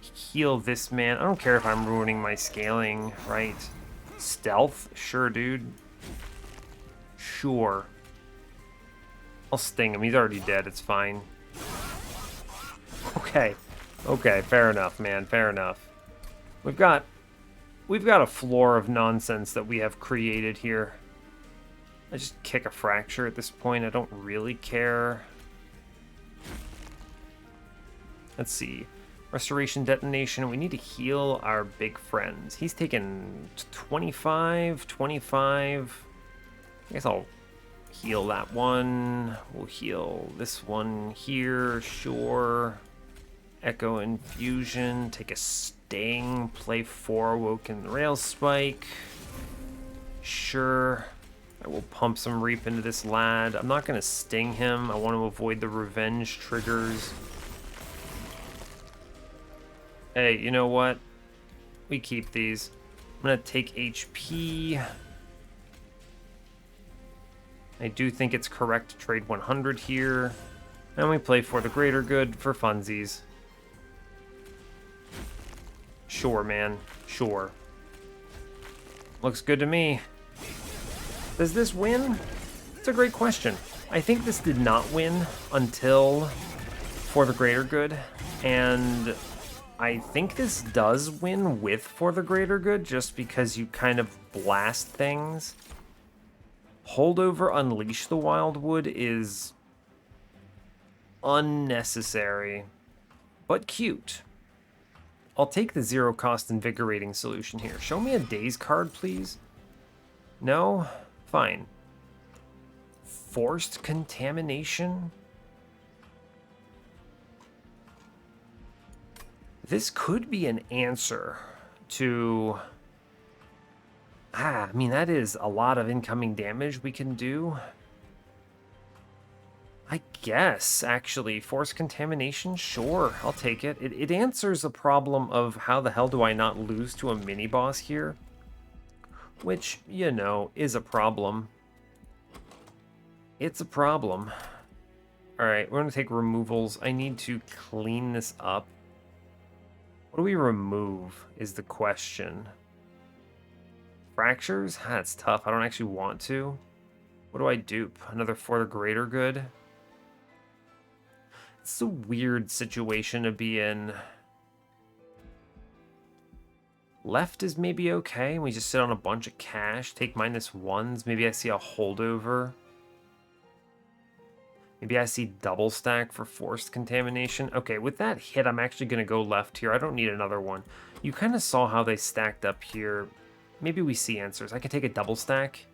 Heal this man. I don't care if I'm ruining my scaling, right? Stealth? Sure, dude. Sure. I'll sting him. He's already dead. It's fine. Okay. Okay, fair enough, man. Fair enough. We've got a floor of nonsense that we have created here. I just kick a fracture at this point. I don't really care. Let's see. Restoration detonation. We need to heal our big friends. He's taken 25, 25. I guess I'll heal that one. We'll heal this one here. Sure. Echo Infusion. Take a sting. Play 4 Awoken Rail Spike. Sure. I will pump some Reap into this lad. I'm not going to sting him. I want to avoid the revenge triggers. Hey, you know what? We keep these. I'm going to take HP. I do think it's correct to trade 100 here. And we play for the greater good for funsies. Sure, man. Sure. Looks good to me. Does this win? It's a great question. I think this did not win until for the greater good. And I think this does win with for the greater good just because you kind of blast things. Holdover Unleash the Wildwood is unnecessary, but cute. I'll take the 0 cost invigorating solution here. Show me a daze card, please. No? Fine. Forced contamination? This could be an answer to... I mean, that is a lot of incoming damage we can do. I guess, actually. Forced contamination? Sure, I'll take it. It answers the problem of how the hell do I not lose to a mini-boss here? Which, you know, is a problem. It's a problem. Alright, we're going to take removals. I need to clean this up. What do we remove is the question. Fractures? That's tough. I don't actually want to. What do I dupe? Another for the greater good? It's a weird situation to be in. Left is maybe okay. We just sit on a bunch of cash, take -1s. Maybe I see a holdover. Maybe I see double stack for forced contamination. Okay, with that hit, I'm actually going to go left here. I don't need another one. You kind of saw how they stacked up here. Maybe we see answers. I could take a double stack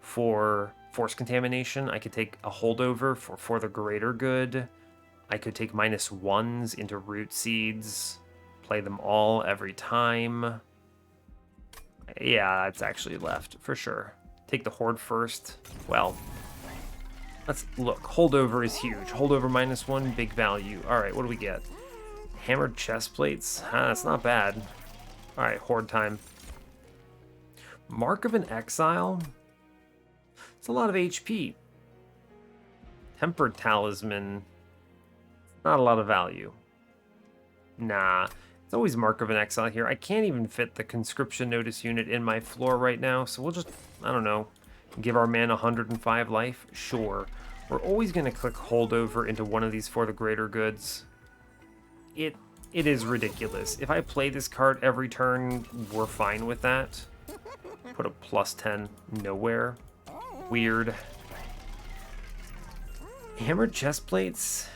for forced contamination. I could take a holdover for the greater good. I could take -1s into root seeds. Play them all every time. Yeah, that's actually left for sure. Take the horde first. Well, Let's look. Holdover is huge. Holdover -1, big value. All right, what do we get? Hammered chest plates. That's not bad. All right, horde time. Mark of an Exile. It's a lot of HP. Tempered talisman. Not a lot of value. Nah. It's always Mark of an Exile here. I can't even fit the conscription notice unit in my floor right now, so we'll just, I don't know, give our man 105 life? Sure. We're always going to click holdover into one of these for the greater goods. It is ridiculous. If I play this card every turn, we're fine with that. Put a +10 nowhere. Weird. Hammered chest plates.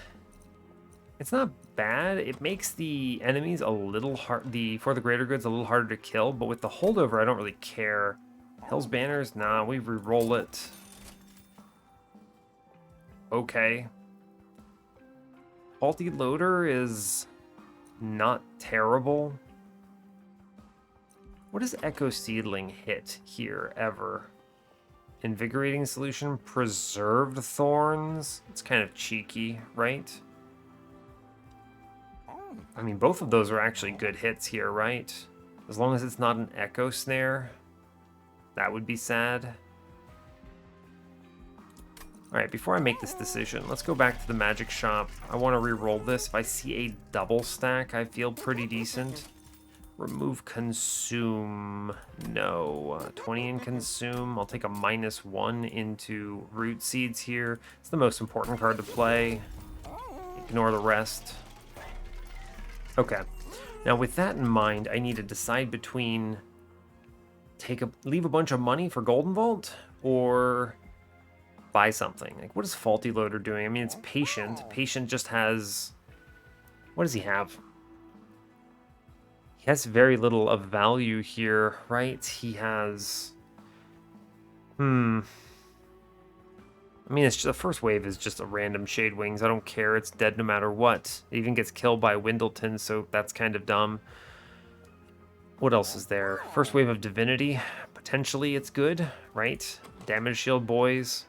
It's not bad. It makes the enemies a little hard, for the greater goods a little harder to kill, but with the holdover, I don't really care. Hell's Banners? Nah, we re-roll it. Okay. Faulty Loader is not terrible. What does Echo Seedling hit here ever? Invigorating Solution, Preserved Thorns. It's kind of cheeky, right? I mean, both of those are actually good hits here, right? As long as it's not an Echo Snare. That would be sad. Alright, before I make this decision, let's go back to the magic shop. I want to re-roll this. If I see a double stack, I feel pretty decent. Remove Consume. No. 20 in Consume. I'll take a -1 into Root Seeds here. It's the most important card to play. Ignore the rest. Okay. Now with that in mind, I need to decide between leave a bunch of money for Golden Vault or buy something. Like, what is Faulty Loader doing? I mean, it's Patient. Patient just has... What does he have? He has very little of value here, right? He has... I mean, it's just, the first wave is just a random Shade Wings. I don't care. It's dead no matter what. It even gets killed by Windleton, so that's kind of dumb. What else is there? First wave of Divinity. Potentially it's good, right? Damage Shield Boys.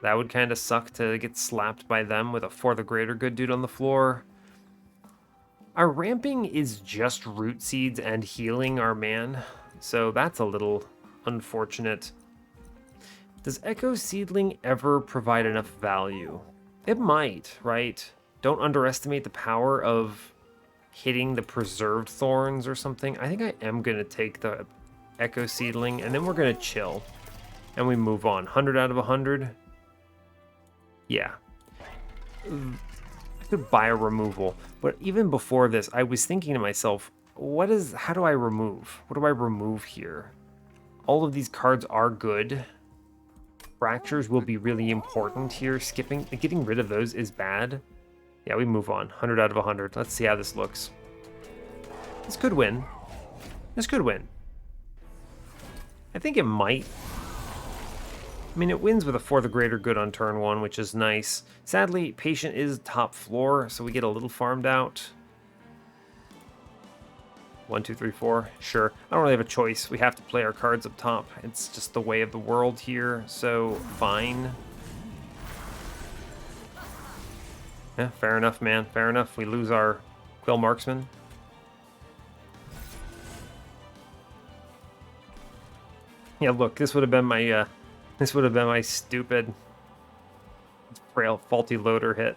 That would kind of suck to get slapped by them with a For the Greater Good dude on the floor. Our ramping is just Root Seeds and healing our man, so that's a little unfortunate. Does Echo Seedling ever provide enough value? It might, right? Don't underestimate the power of hitting the Preserved Thorns or something. I think I am going to take the Echo Seedling, and then we're going to chill. And we move on. 100 out of 100? Yeah. I could buy a removal. But even before this, I was thinking to myself, how do I remove? What do I remove here? All of these cards are good. Fractures will be really important here. Getting rid of those is bad. Yeah, we move on. 100 out of 100. Let's see how this looks. This could win. This could win. I think it might. I mean, it wins with a For the Greater Good on turn 1, which is nice. Sadly, Patient is top floor, so we get a little farmed out. 1, 2, 3, 4. Sure. I don't really have a choice. We have to play our cards up top. It's just the way of the world here, so fine. Yeah, fair enough, man. Fair enough. We lose our Quill Marksman. Yeah, look, this would have been my stupid frail Faulty Loader hit.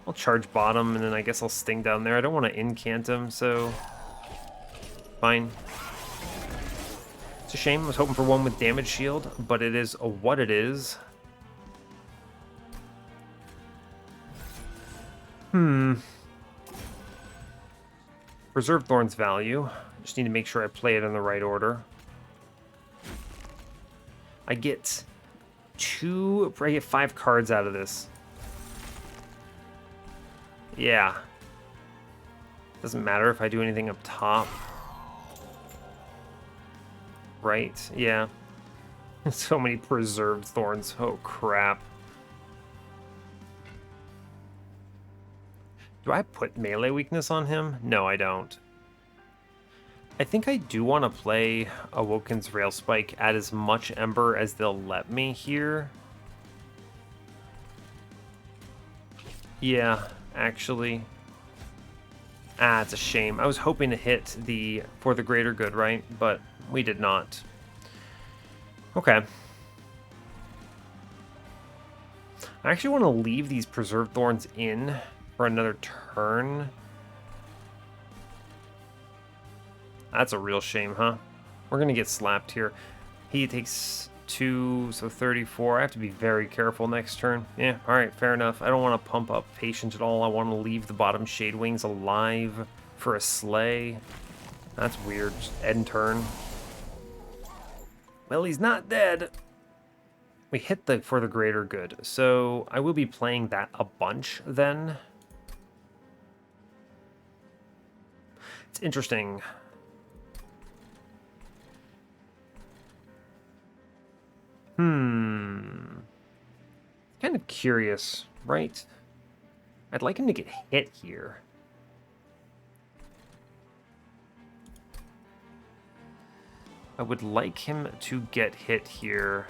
I'll charge bottom, and then I guess I'll sting down there. I don't want to incant him, so fine. It's a shame. I was hoping for one with damage shield, but it is what it is. Preserve Thorn's value. Just need to make sure I play it in the right order. I get 5 cards out of this. Yeah. Doesn't matter if I do anything up top. Right, yeah. So many Preserved Thorns. Oh, crap. Do I put melee weakness on him? No, I don't. I think I do want to play Awoken's Rail Spike at as much Ember as they'll let me here. Yeah, actually. Ah, it's a shame. I was hoping to hit the for the greater good, right? But we did not. Okay. I actually want to leave these preserved thorns in for another turn. That's a real shame, huh? We're going to get slapped here. He takes 2, so 34. I have to be very careful next turn. Yeah, alright, fair enough. I don't want to pump up patience at all. I want to leave the bottom Shade Wings alive for a slay. That's weird. Just end turn. Well, he's not dead. We hit the for the greater good, so I will be playing that a bunch then. It's interesting. Kind of curious, right? I'd like him to get hit here. I would like him to get hit here.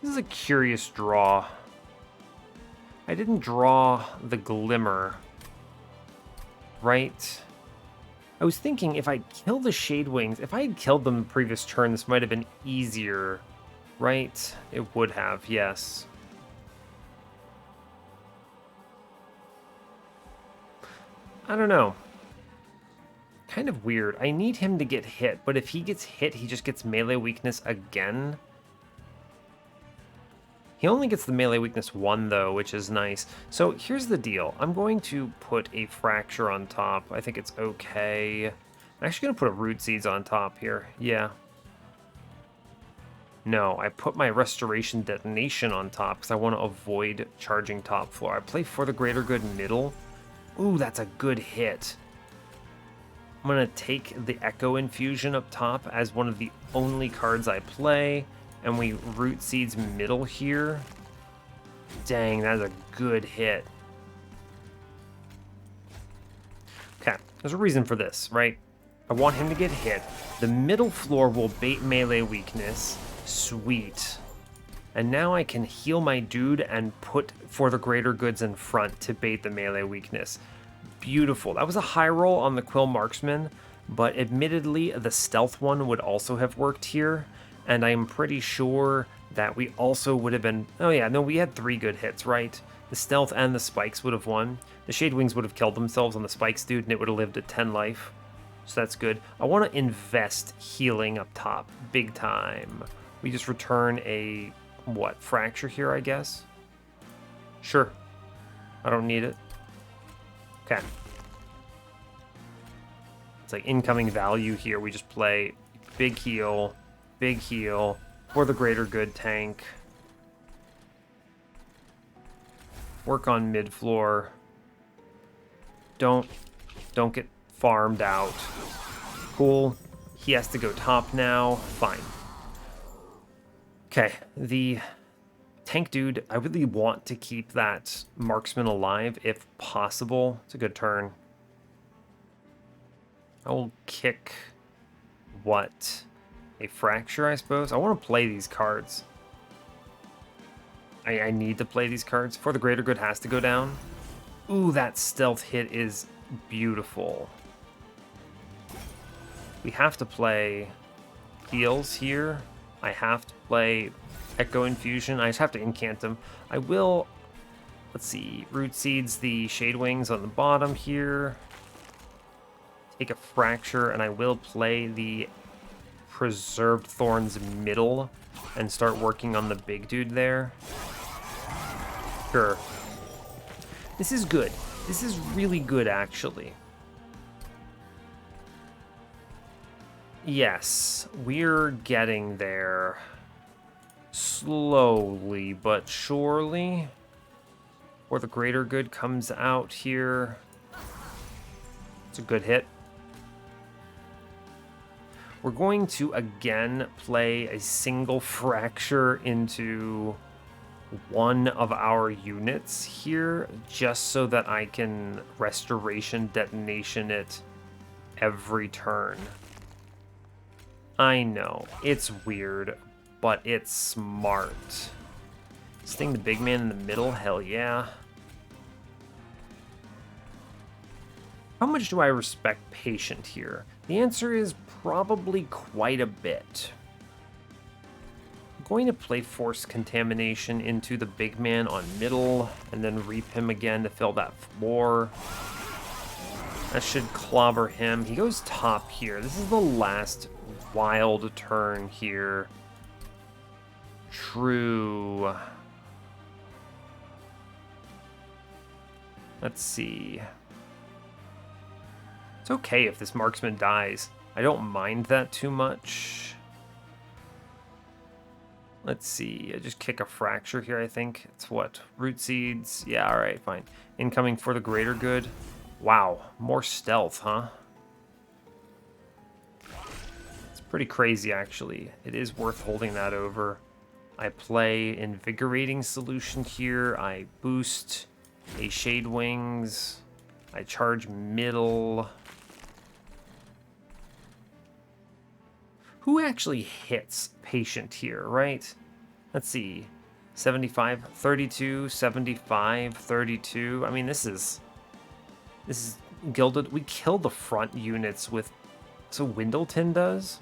This is a curious draw. I didn't draw the Glimmer, right? I was thinking if I kill the Shade Wings, if I had killed them the previous turn, this might have been easier, right? It would have, yes. I don't know. Kind of weird. I need him to get hit, but if he gets hit, he just gets melee weakness again. He only gets the melee weakness 1, though, which is nice. So here's the deal. I'm going to put a Fracture on top. I think it's okay. I'm actually going to put a Root Seeds on top here. Yeah. No, I put my Restoration Detonation on top because I want to avoid charging top floor. I play For the Greater Good middle. Ooh, that's a good hit. I'm going to take the Echo Infusion up top as one of the only cards I play. And we Root Seeds middle here. Dang, that's a good hit. Okay, there's a reason for this, right? I want him to get hit. The middle floor will bait melee weakness. Sweet. And now I can heal my dude and put For the Greater Goods in front to bait the melee weakness. Beautiful. That was a high roll on the Quill Marksman, but admittedly, the stealth one would also have worked here. And I'm pretty sure that we also would have been... Oh yeah, no, we had 3 good hits, right? The stealth and the spikes would have won. The Shade Wings would have killed themselves on the spikes, dude, and it would have lived at 10 life. So that's good. I want to invest healing up top. Big time. We just return a... what? Fracture here, I guess? Sure. I don't need it. Okay. It's like incoming value here. We just play big heal... big heal for the greater good tank. Work on mid floor. Don't get farmed out. Cool. He has to go top now. Fine. Okay, the tank dude, I really want to keep that marksman alive if possible. It's a good turn. I will kick what? A Fracture, I suppose? I want to play these cards. I need to play these cards. For the greater good has to go down. Ooh, that stealth hit is beautiful. We have to play heals here. I have to play Echo Infusion. I just have to incant them. I will, let's see, Root Seeds the Shade Wings on the bottom here. Take a Fracture, and I will play the Preserved Thorns middle and start working on the big dude there. Sure. This is good. This is really good, actually. Yes, we're getting there. Slowly but surely. Or the greater good comes out here. It's a good hit. We're going to again play a single Fracture into one of our units here, just so that I can Restoration Detonation it every turn. I know, it's weird, but it's smart. Sting the big man in the middle? Hell yeah. How much do I respect Patient here? The answer is probably quite a bit. I'm going to play Force Contamination into the big man on middle, and then reap him again to fill that floor. That should clobber him. He goes top here. This is the last wild turn here. True. Let's see. It's okay if this marksman dies. I don't mind that too much. Let's see. I just kick a fracture here, I think. It's what? Root seeds? Yeah, alright, fine. Incoming for the greater good. Wow, more stealth, huh? It's pretty crazy, actually. It is worth holding that over. I play Invigorating Solution here. I boost a Shade Wings. I charge middle. Who actually hits Patient here, right? Let's see. 75, 32, 75, 32. I mean, this is Gilded. We kill the front units with... So Windleton does?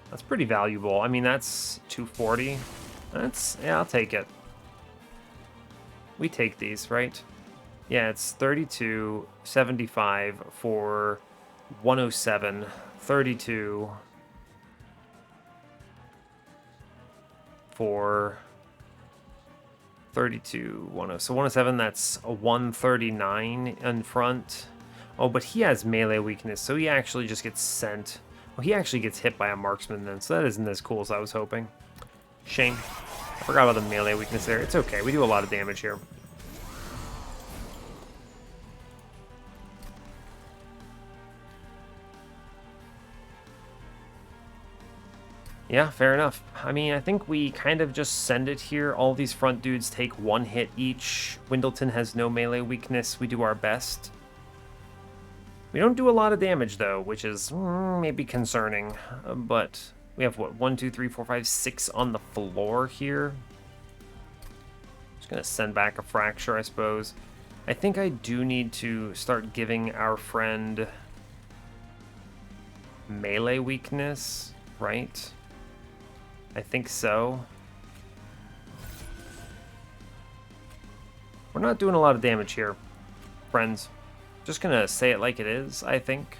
That's pretty valuable. I mean, that's 240. That's... Yeah, I'll take it. We take these, right? Yeah, it's 32, 75 for 107, 32 for 32, 10. So 107, that's a 139 in front. Oh, but he has melee weakness, so he actually just gets sent. Well, he actually gets hit by a marksman then, so that isn't as cool as I was hoping. Shame. I forgot about the melee weakness there. It's okay, we do a lot of damage here. Yeah, fair enough. I mean, I think we kind of just send it here. All these front dudes take one hit each. Windleton has no melee weakness. We do our best. We don't do a lot of damage, though, which is maybe concerning. But we have, what, 1, 2, 3, 4, 5, 6 on the floor here. Just going to send back a fracture, I suppose. I think I do need to start giving our friend melee weakness, right? I think so. We're not doing a lot of damage here, friends. Just gonna say it like it is, I think.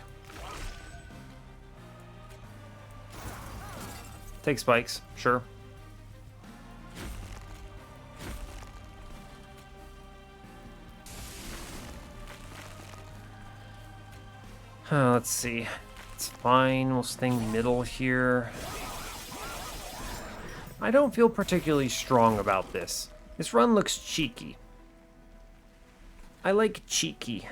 Take spikes, sure. Let's see. It's fine. We'll sting middle here. I don't feel particularly strong about this. This run looks cheeky. I like cheeky.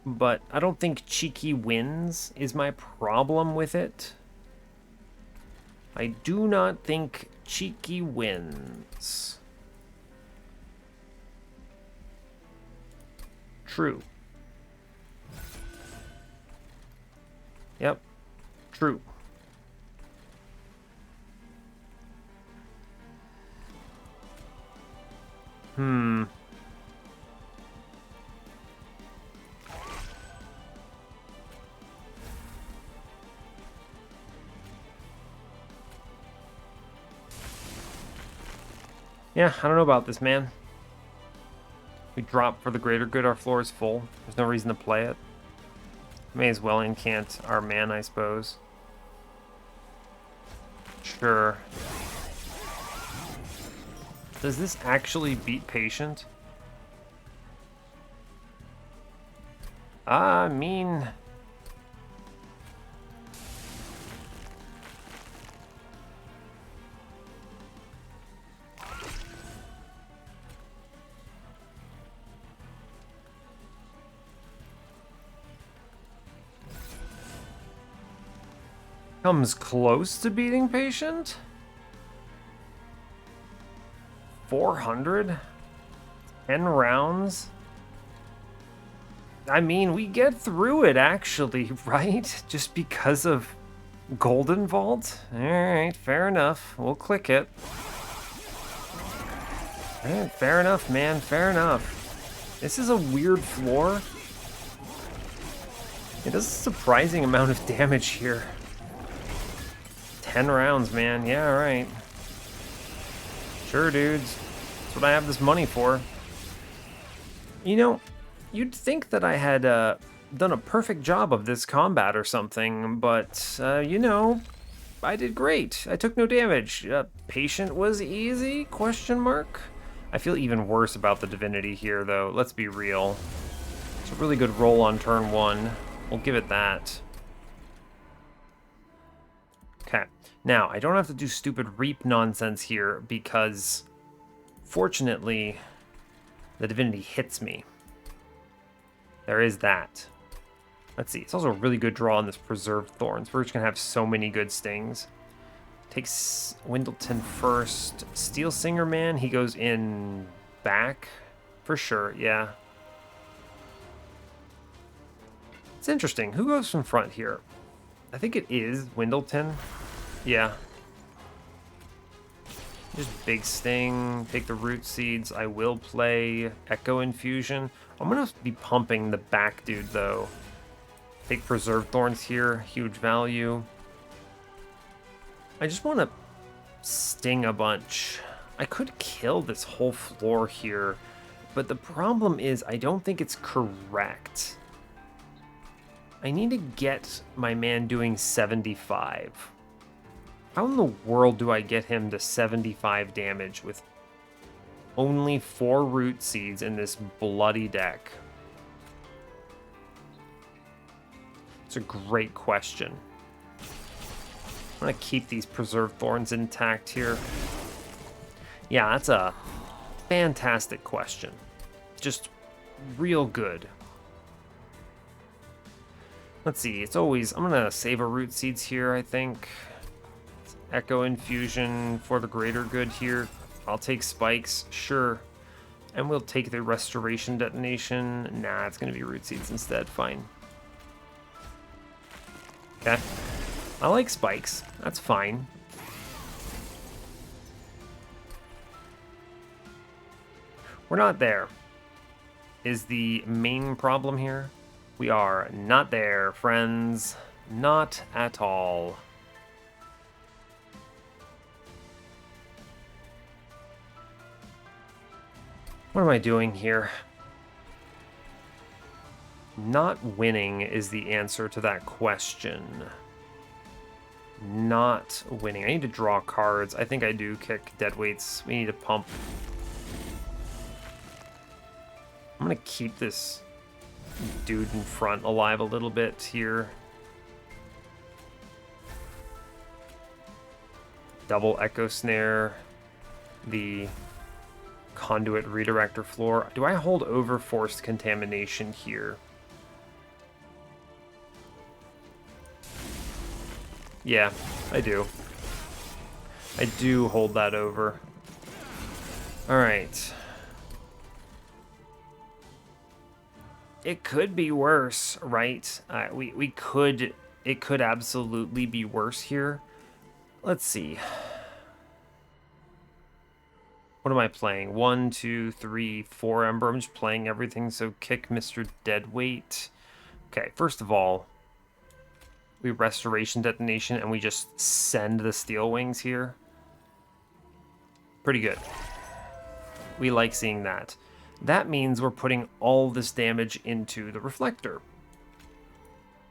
But I don't think cheeky wins is my problem with it. I do not think cheeky wins. True. Yep. True. Yeah, I don't know about this, man. We drop for the greater good, our floor is full. There's no reason to play it. May as well incant our man, I suppose. Sure. Does this actually beat Patient? I mean... Comes close to beating Patient? 400? 10 rounds? I mean, we get through it, actually, right? Just because of Golden Vault? Alright, fair enough. We'll click it. Alright, fair enough, man. Fair enough. This is a weird floor. It does a surprising amount of damage here. 10 rounds, man. Yeah, alright. Sure, dudes. That's what I have this money for. You know, you'd think that I had done a perfect job of this combat or something, but, you know, I did great. I took no damage. Patient was easy? Question mark? I feel even worse about the Divinity here, though. Let's be real. It's a really good roll on turn 1. We'll give it that. Okay. Now, I don't have to do stupid reap nonsense here because, fortunately, the Divinity hits me. There is that. Let's see. It's also a really good draw on this Preserved Thorns. We're just going to have so many good stings. Takes Windleton first. Steel Singer Man, he goes in back. For sure, yeah. It's interesting. Who goes from front here? I think it is Windleton. Yeah. Just big sting. Take the root seeds. I will play Echo Infusion. I'm going to be pumping the back dude, though. Take Preserved Thorns here. Huge value. I just want to sting a bunch. I could kill this whole floor here, but the problem is I don't think it's correct. I need to get my man doing 75. How in the world do I get him to 75 damage with only 4 root seeds in this bloody deck? It's a great question. I'm going to keep these Preserved Thorns intact here. Yeah, that's a fantastic question. Just real good. Let's see, it's always... I'm going to save a root seeds here, I think. Echo Infusion for the greater good here. I'll take spikes, sure. And we'll take the Restoration Detonation. Nah, it's going to be root seeds instead. Fine. Okay. I like spikes. That's fine. We're not there. Is the main problem here? We are not there, friends. Not at all. What am I doing here? Not winning is the answer to that question. Not winning. I need to draw cards. I think I do kick deadweights. We need to pump. I'm going to keep this dude in front alive a little bit here. Double Echo Snare. The Conduit Redirector Floor. Do I hold over Forced Contamination here? Yeah, I do. I do hold that over. Alright. It could be worse, right? We could... It could absolutely be worse here. Let's see. What am I playing? 1, 2, 3, 4 Ember. I'm just playing everything, so kick Mr. Deadweight. Okay, first of all, we Restoration Detonation, and we just send the Steel Wings here. Pretty good. We like seeing that. That means we're putting all this damage into the Reflector.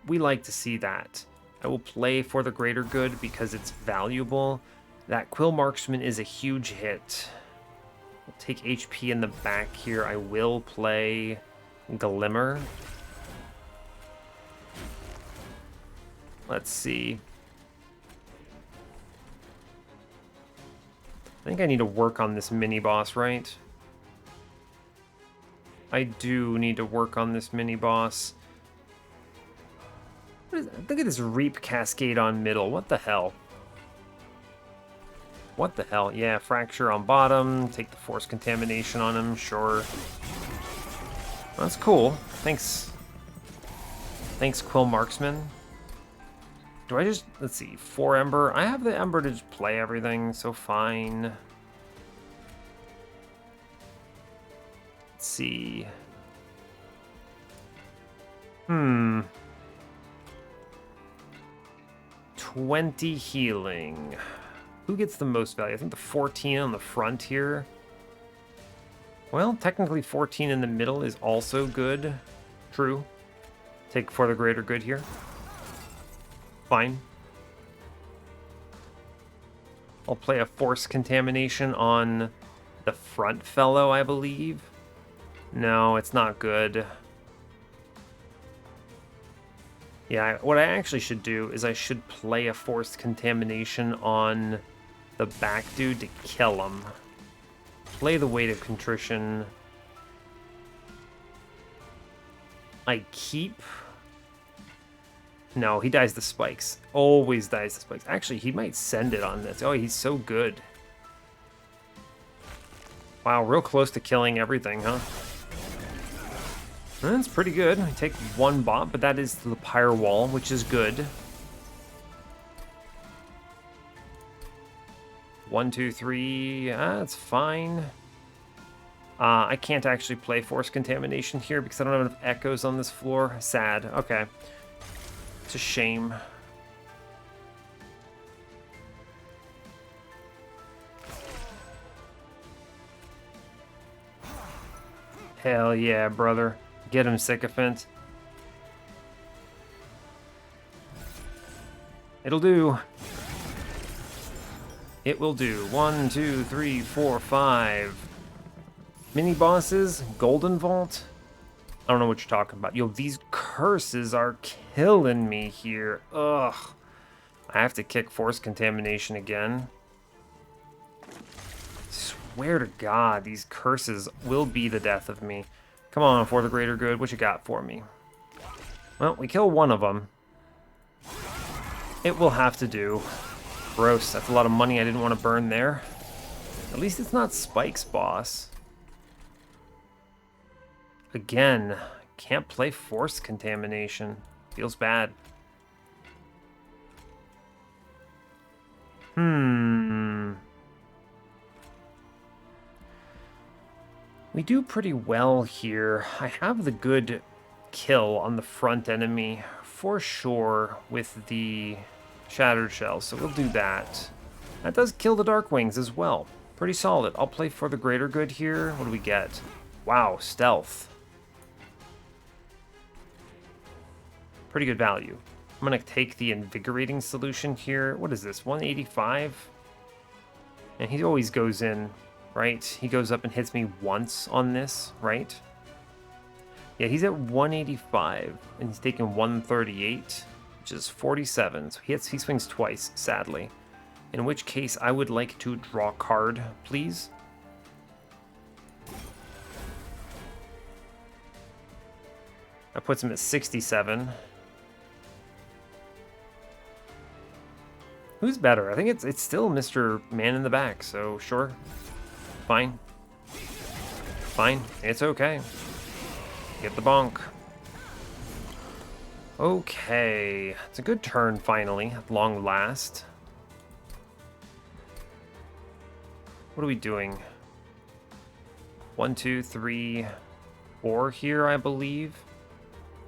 We like to see that. I will play for the greater good because it's valuable. That Quill Marksman is a huge hit. We'll take HP in the back here. I will play Glimmer. Let's see. I think I need to work on this mini-boss, right? I do need to work on this mini-boss. Look at this Reap Cascade on middle. What the hell? What the hell? Yeah, Fracture on bottom. Take the Force Contamination on him, sure. That's cool. Thanks. Thanks, Quill Marksman. Do I just, let's see, 4 Ember? I have the Ember to just play everything, so fine. Let's see. 20 healing. Who gets the most value? I think the 14 on the front here. Well, technically 14 in the middle is also good. True. Take for the greater good here. Fine. I'll play a force contamination on the front fellow, I believe. No, it's not good. Yeah, what I actually should do is I should play a forced contamination on the back dude to kill him. Play the weight of contrition. I keep... No, he dies to spikes. Always dies to spikes. Actually, he might send it on this. Oh, he's so good. Wow, real close to killing everything, huh? That's pretty good. I take 1 bot, but that is the pyre wall, which is good. 1, 2, 3. That's fine. I can't actually play force contamination here because I don't have enough echoes on this floor. Sad. Okay. It's a shame. Hell yeah, brother. Get him, Sycophant. It'll do. It will do. 1, 2, 3, 4, 5. Mini bosses? Golden Vault? I don't know what you're talking about. Yo, these curses are killing me here. Ugh. I have to kick Force Contamination again. Swear to God, these curses will be the death of me. Come on, for the greater good. What you got for me? Well, we kill one of them. It will have to do. Gross. That's a lot of money I didn't want to burn there. At least it's not Spike's boss. Again, can't play Force Contamination. Feels bad. We do pretty well here. I have the good kill on the front enemy for sure with the Shattered Shell, so we'll do that. That does kill the Dark Wings as well. Pretty solid. I'll play for the greater good here. What do we get? Wow, stealth. Pretty good value. I'm going to take the Invigorating Solution here. What is this, 185? And he always goes in, right? He goes up and hits me once on this, right? Yeah, he's at 185, and he's taking 138, which is 47. So he swings twice, sadly. In which case, I would like to draw a card, please. That puts him at 67. Who's better? I think it's still Mr. Man in the Back, so sure. Fine. Fine. It's okay. Get the bonk. Okay. It's a good turn, finally, at long last. What are we doing? 1, 2, 3, 4 here, I believe.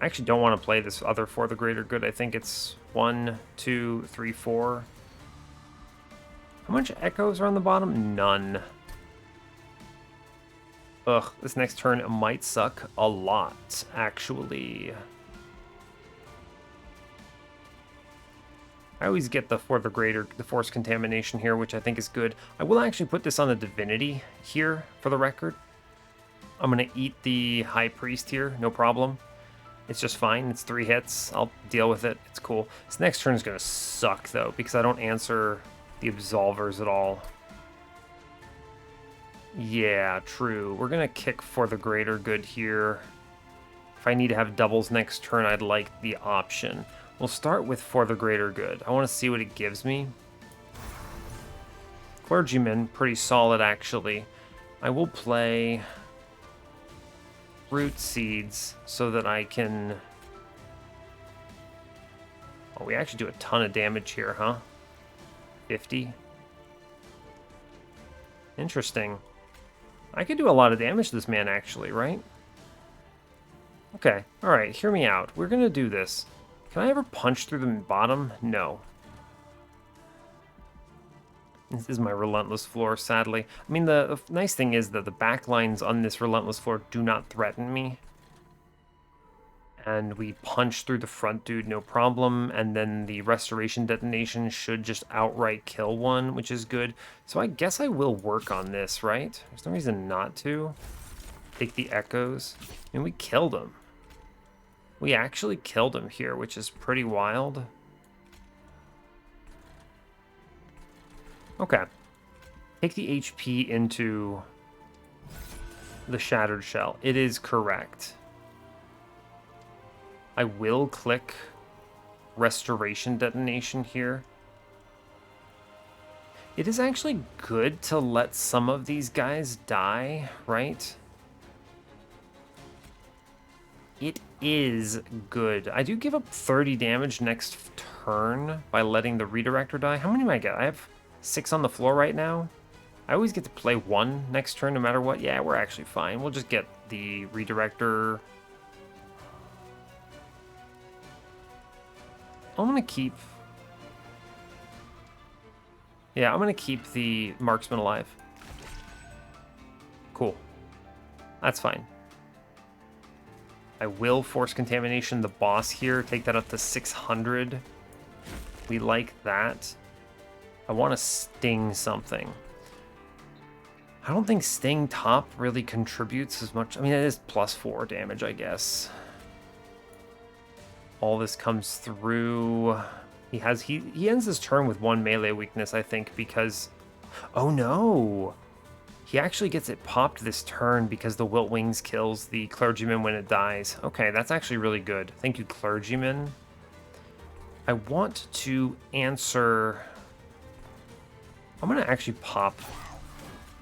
I actually don't want to play this other for the greater good. I think it's 1, 2, 3, 4. How much echoes are on the bottom? None. Ugh, this next turn might suck a lot, actually. I always get the force contamination here, which I think is good. I will actually put this on the Divinity here, for the record. I'm going to eat the High Priest here, no problem. It's just fine. It's 3 hits. I'll deal with it. It's cool. This next turn is going to suck, though, because I don't answer the Absolvers at all. Yeah, true. We're going to kick for the greater good here. If I need to have doubles next turn, I'd like the option. We'll start with for the greater good. I want to see what it gives me. Clergyman, pretty solid, actually. I will play Root Seeds so that I can Oh, we actually do a ton of damage here, huh? 50. Interesting. I could do a lot of damage to this man, actually, right? Okay, alright, hear me out. We're gonna do this. Can I ever punch through the bottom? No. This is my relentless floor, sadly. I mean, the nice thing is that the backlines on this relentless floor do not threaten me. And we punch through the front dude, no problem. And then the restoration detonation should just outright kill one, which is good. So I guess I will work on this, right? There's no reason not to. Take the echoes. And we killed him. We actually killed him here, which is pretty wild. Okay. Take the HP into the Shattered Shell. It is correct. I will click Restoration Detonation here. It is actually good to let some of these guys die, right? It is good. I do give up 30 damage next turn by letting the Redirector die. How many do I get? I have 6 on the floor right now. I always get to play 1 next turn no matter what. Yeah, we're actually fine. We'll just get the Redirector. I'm going to keep... Yeah, I'm going to keep the Marksman alive. Cool. That's fine. I will force contamination the boss here. Take that up to 600. We like that. I want to sting something. I don't think sting top really contributes as much. I mean, it is +4 damage, I guess. All this comes through. He ends his turn with 1 melee weakness, I think, because... Oh no! He actually gets it popped this turn because the Wilt Wings kills the Clergyman when it dies. Okay, that's actually really good. Thank you, Clergyman. I want to answer... I'm going to actually pop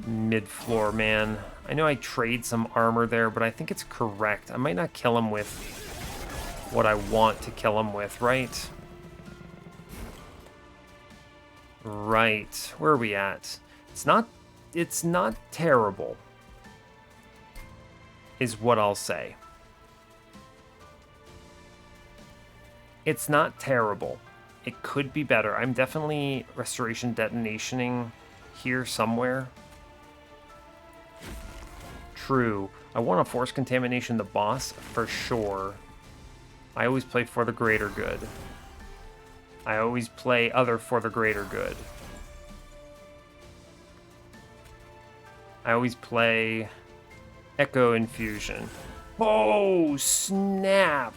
mid-floor, man. I know I trade some armor there, but I think it's correct. I might not kill him with what I want to kill him with, right? Right. Where are we at? It's not terrible, is what I'll say. It's not terrible. It could be better. I'm definitely restoration detonationing here somewhere. True. I want to force contamination the boss for sure. I always play for the greater good. I always play other for the greater good. I always play Echo Infusion. Oh, snap!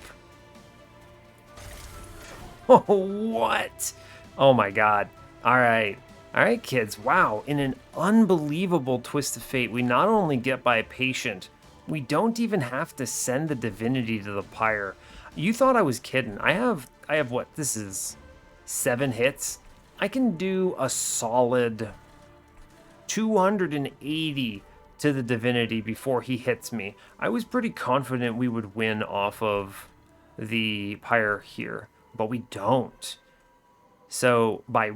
Oh, what? Oh my god. Alright. Alright, kids. Wow. In an unbelievable twist of fate, we not only get by Patient, we don't even have to send the Divinity to the Pyre. You thought I was kidding. I have what? This is 7 hits. I can do a solid 280 to the Divinity before he hits me. I was pretty confident we would win off of the Pyre here, but we don't. So by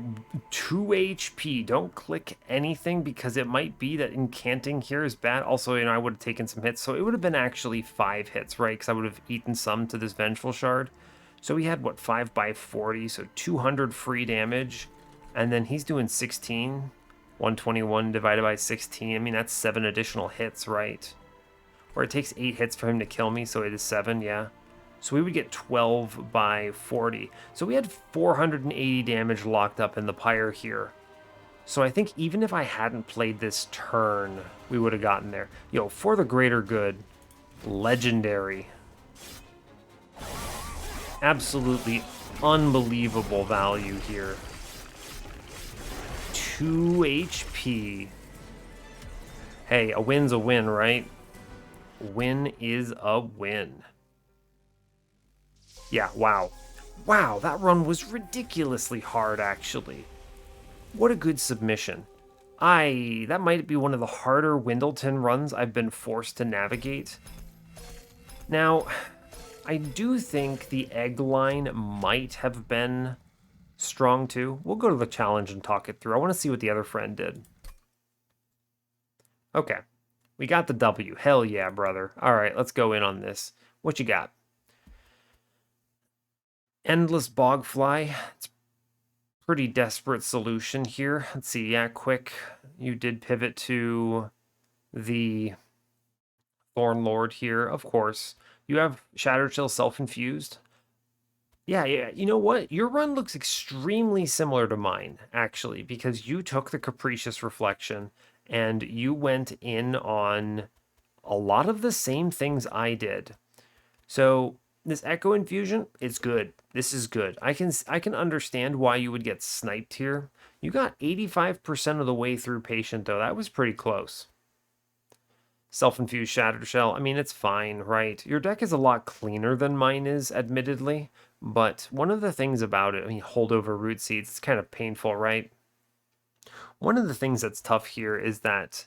2 HP, don't click anything because it might be that incanting here is bad. Also, I would have taken some hits, so it would have been actually 5 hits, right? Because I would have eaten some to this Vengeful Shard. So we had, what, 5 by 40, so 200 free damage. And then he's doing 16. 121 divided by 16. I mean, that's 7 additional hits, right? Or it takes 8 hits for him to kill me, so it is 7, yeah. So we would get 12 by 40. So we had 480 damage locked up in the Pyre here. So I think even if I hadn't played this turn, we would have gotten there. Yo, for the greater good, legendary. Absolutely unbelievable value here. 2 HP. Hey, a win's a win, right? Win is a win. Yeah, wow. Wow, that run was ridiculously hard, actually. What a good submission. That might be one of the harder Windleton runs I've been forced to navigate. Now, I do think the egg line might have been strong too. We'll go to the challenge and talk it through. I want to see what the other friend did. Okay, we got the W. Hell yeah, brother. All right, let's go in on this. What you got? Endless Bogfly. It's pretty desperate solution here. Let's see. Yeah, quick. You did pivot to the Thorn Lord here, of course. You have Shattered Shell self-infused. Yeah, yeah. You know what? Your run looks extremely similar to mine, actually, because you took the Capricious Reflection and you went in on a lot of the same things I did. So this Echo Infusion, it's good. This is good. I can understand why you would get sniped here. You got 85% of the way through Patient, though. That was pretty close. Self-infused Shattered Shell, I mean, it's fine, right? Your deck is a lot cleaner than mine is, admittedly, but one of the things about it, I mean, Holdover Root Seeds, it's kind of painful, right? One of the things that's tough here is that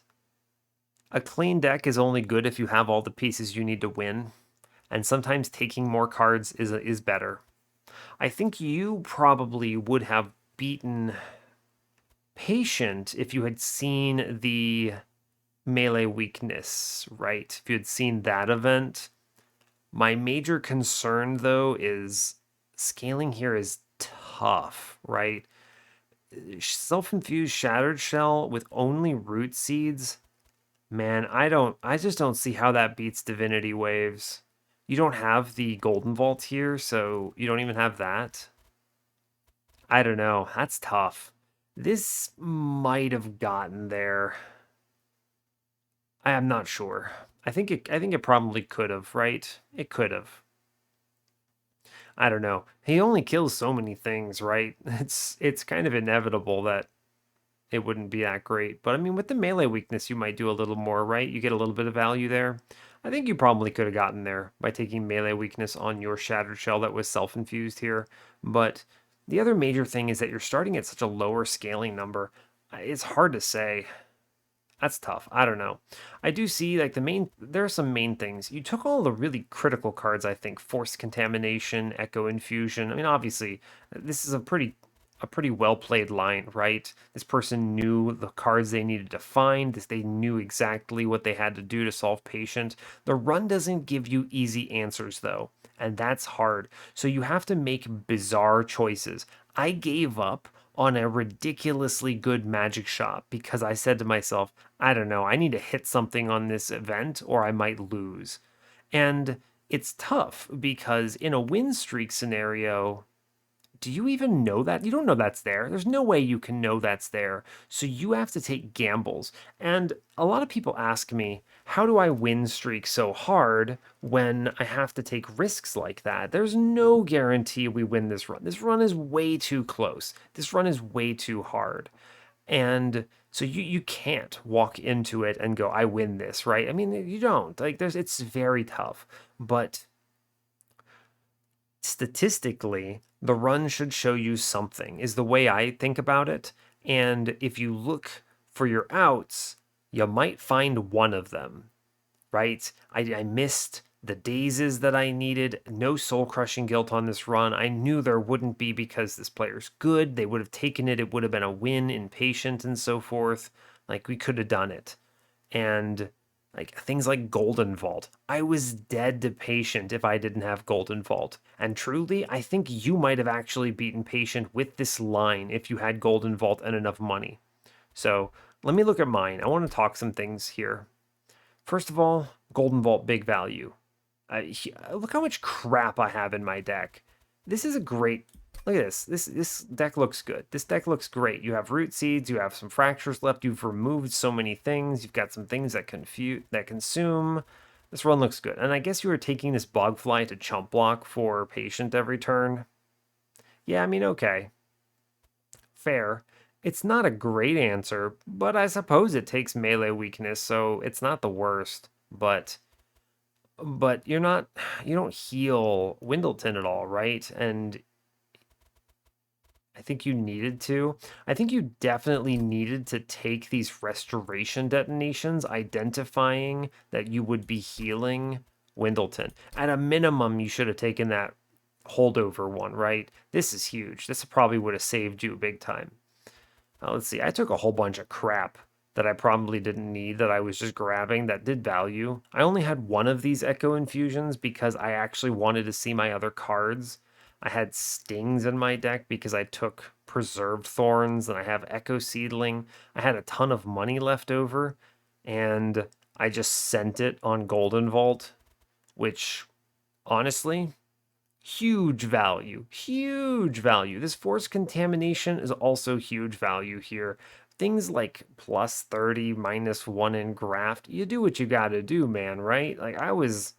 a clean deck is only good if you have all the pieces you need to win, and sometimes taking more cards is better. I think you probably would have beaten Patient if you had seen the melee weakness, right? If you had seen that event. My major concern, though, is scaling here is tough, right? Self-infused Shattered Shell with only root seeds. Man, I just don't see how that beats Divinity Waves. You don't have the Golden Vault here, so you don't even have that. I don't know. That's tough. This might have gotten there. I am not sure. I think it probably could have, right? It could have. I don't know. He only kills so many things, right? It's kind of inevitable that it wouldn't be that great. But I mean, with the melee weakness, you might do a little more, right? You get a little bit of value there. I think you probably could have gotten there by taking melee weakness on your Shattered Shell that was self-infused here. But the other major thing is that you're starting at such a lower scaling number. It's hard to say. That's tough. I don't know. I do see like there are some main things. You took all the really critical cards, I think. Forced Contamination, Echo Infusion. I mean, obviously, this is a pretty well played line, right? This person knew the cards they needed to find. They knew exactly what they had to do to solve Patient. The run doesn't give you easy answers though, and that's hard. So you have to make bizarre choices. I gave up on a ridiculously good magic shot because I said to myself, I don't know, I need to hit something on this event or I might lose. And it's tough because in a win streak scenario, do you even know that? You don't know that's there. There's no way you can know that's there. So you have to take gambles. And a lot of people ask me, how do I win streak so hard when I have to take risks like that? There's no guarantee we win this run. This run is way too close. This run is way too hard. And so you can't walk into it and go, I win this, right? I mean, you don't. Like it's very tough. But statistically, the run should show you something, is the way I think about it. And if you look for your outs, you might find one of them, right? I missed the dazes that I needed. No soul crushing guilt on this run. I knew there wouldn't be because this player's good. They would have taken it. It would have been a win in Patient and so forth. Like we could have done it. And like things like Golden Vault. I was dead to Patient if I didn't have Golden Vault. And truly, I think you might have actually beaten Patient with this line if you had Golden Vault and enough money. So let me look at mine. I want to talk some things here. First of all, Golden Vault, big value. Look how much crap I have in my deck. This is a great. Look at this. This deck looks good. This deck looks great. You have root seeds. You have some fractures left. You've removed so many things. You've got some things that consume. This run looks good. And I guess you were taking this Bogfly to chump block for Patient every turn. Yeah, I mean, okay, fair. It's not a great answer, but I suppose it takes melee weakness, so it's not the worst. But you don't heal Windleton at all, right? And I think you needed to. I think you definitely needed to take these restoration detonations, identifying that you would be healing Windleton. At a minimum, you should have taken that holdover one, right? This is huge. This probably would have saved you big time. Let's see. I took a whole bunch of crap that I probably didn't need that I was just grabbing that did value. I only had one of these Echo Infusions because I actually wanted to see my other cards. I had Stings in my deck because I took Preserved Thorns and I have Echo Seedling. I had a ton of money left over and I just sent it on Golden Vault, which honestly, huge value, huge value. This force contamination is also huge value here. Things like plus 30, -1 in graft, you do what you gotta do, man, right? Like I was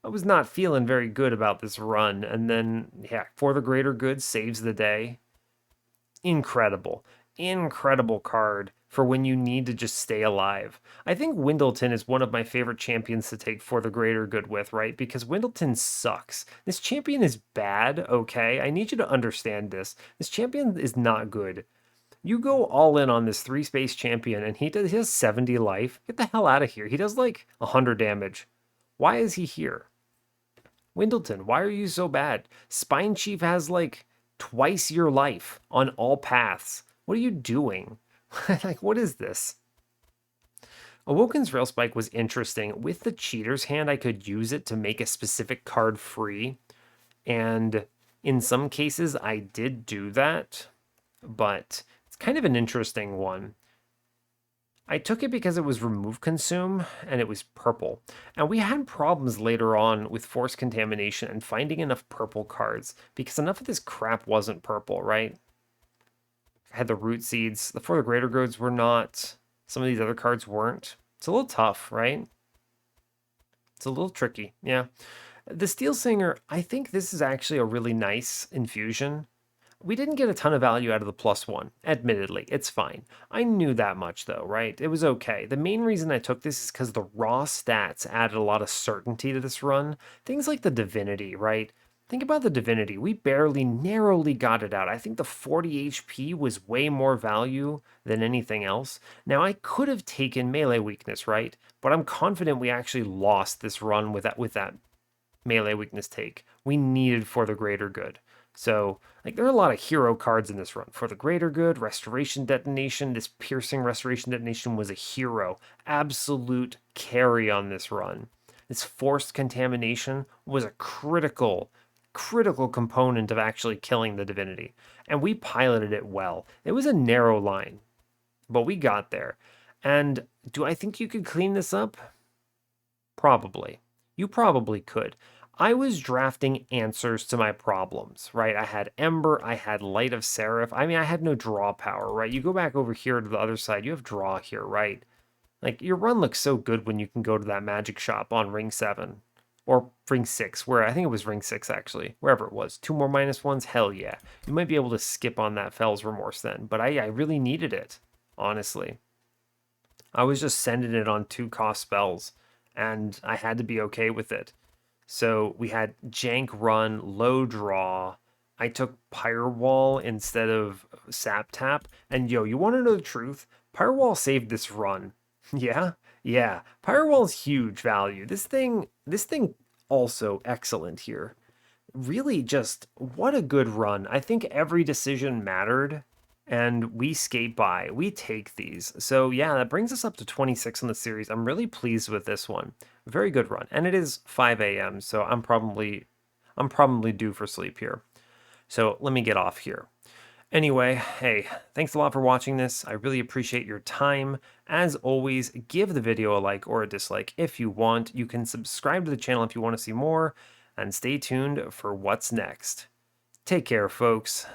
not feeling very good about this run, and then yeah, for the greater good saves the day. Incredible. Incredible card for when you need to just stay alive. I think Windleton is one of my favorite champions to take for the greater good with, right? Because Windleton sucks. This champion is bad, okay? I need you to understand this. This champion is not good. You go all in on this 3-space champion and he has 70 life. Get the hell out of here. He does like 100 damage. Why is he here? Windleton, why are you so bad? Spine Chief has like twice your life on all paths. What are you doing? Like, what is this? Awoken's Rail Spike was interesting. With the Cheater's Hand, I could use it to make a specific card free. And in some cases, I did do that. But it's kind of an interesting one. I took it because it was remove consume and it was purple. And we had problems later on with force contamination and finding enough purple cards because enough of this crap wasn't purple, right? I had the root seeds. The For the Greater Goods were not. Some of these other cards weren't. It's a little tough, right? It's a little tricky, yeah. The Steel Singer, I think this is actually a really nice infusion. We didn't get a ton of value out of the +1, admittedly. It's fine. I knew that much, though, right? It was okay. The main reason I took this is because the raw stats added a lot of certainty to this run. Things like the Divinity, right? Think about the Divinity. We barely, narrowly got it out. I think the 40 HP was way more value than anything else. Now, I could have taken melee weakness, right? But I'm confident we actually lost this run with that melee weakness take. We needed For the Greater Good. So, like, there are a lot of hero cards in this run. For the Greater Good, Restoration Detonation, this Piercing Restoration Detonation was a hero. Absolute carry on this run. This Forced Contamination was a critical component of actually killing the Divinity. And we piloted it well. It was a narrow line, but we got there. And do I think you could clean this up? Probably. You probably could. I was drafting answers to my problems, right? I had Ember, I had Light of Seraph. I mean, I had no draw power, right? You go back over here to the other side, you have draw here, right? Like, your run looks so good when you can go to that magic shop on ring 7 or ring 6, where I think it was ring 6 actually, wherever it was. 2 more -1s, hell yeah. You might be able to skip on that Fell's Remorse then, but I really needed it, honestly. I was just sending it on 2-cost spells, and I had to be okay with it. So we had jank run, low draw. I took Firewall instead of Sap Tap. And yo, you want to know the truth? Firewall saved this run. Yeah, yeah. Firewall's huge value. This thing also excellent here. Really just what a good run. I think every decision mattered and we skate by. We take these. So yeah, that brings us up to 26 on the series. I'm really pleased with this one. Very good run. And it is 5 a.m., so I'm probably due for sleep here. So let me get off here. Anyway, hey, thanks a lot for watching this. I really appreciate your time. As always, give the video a like or a dislike if you want. You can subscribe to the channel if you want to see more, and stay tuned for what's next. Take care, folks.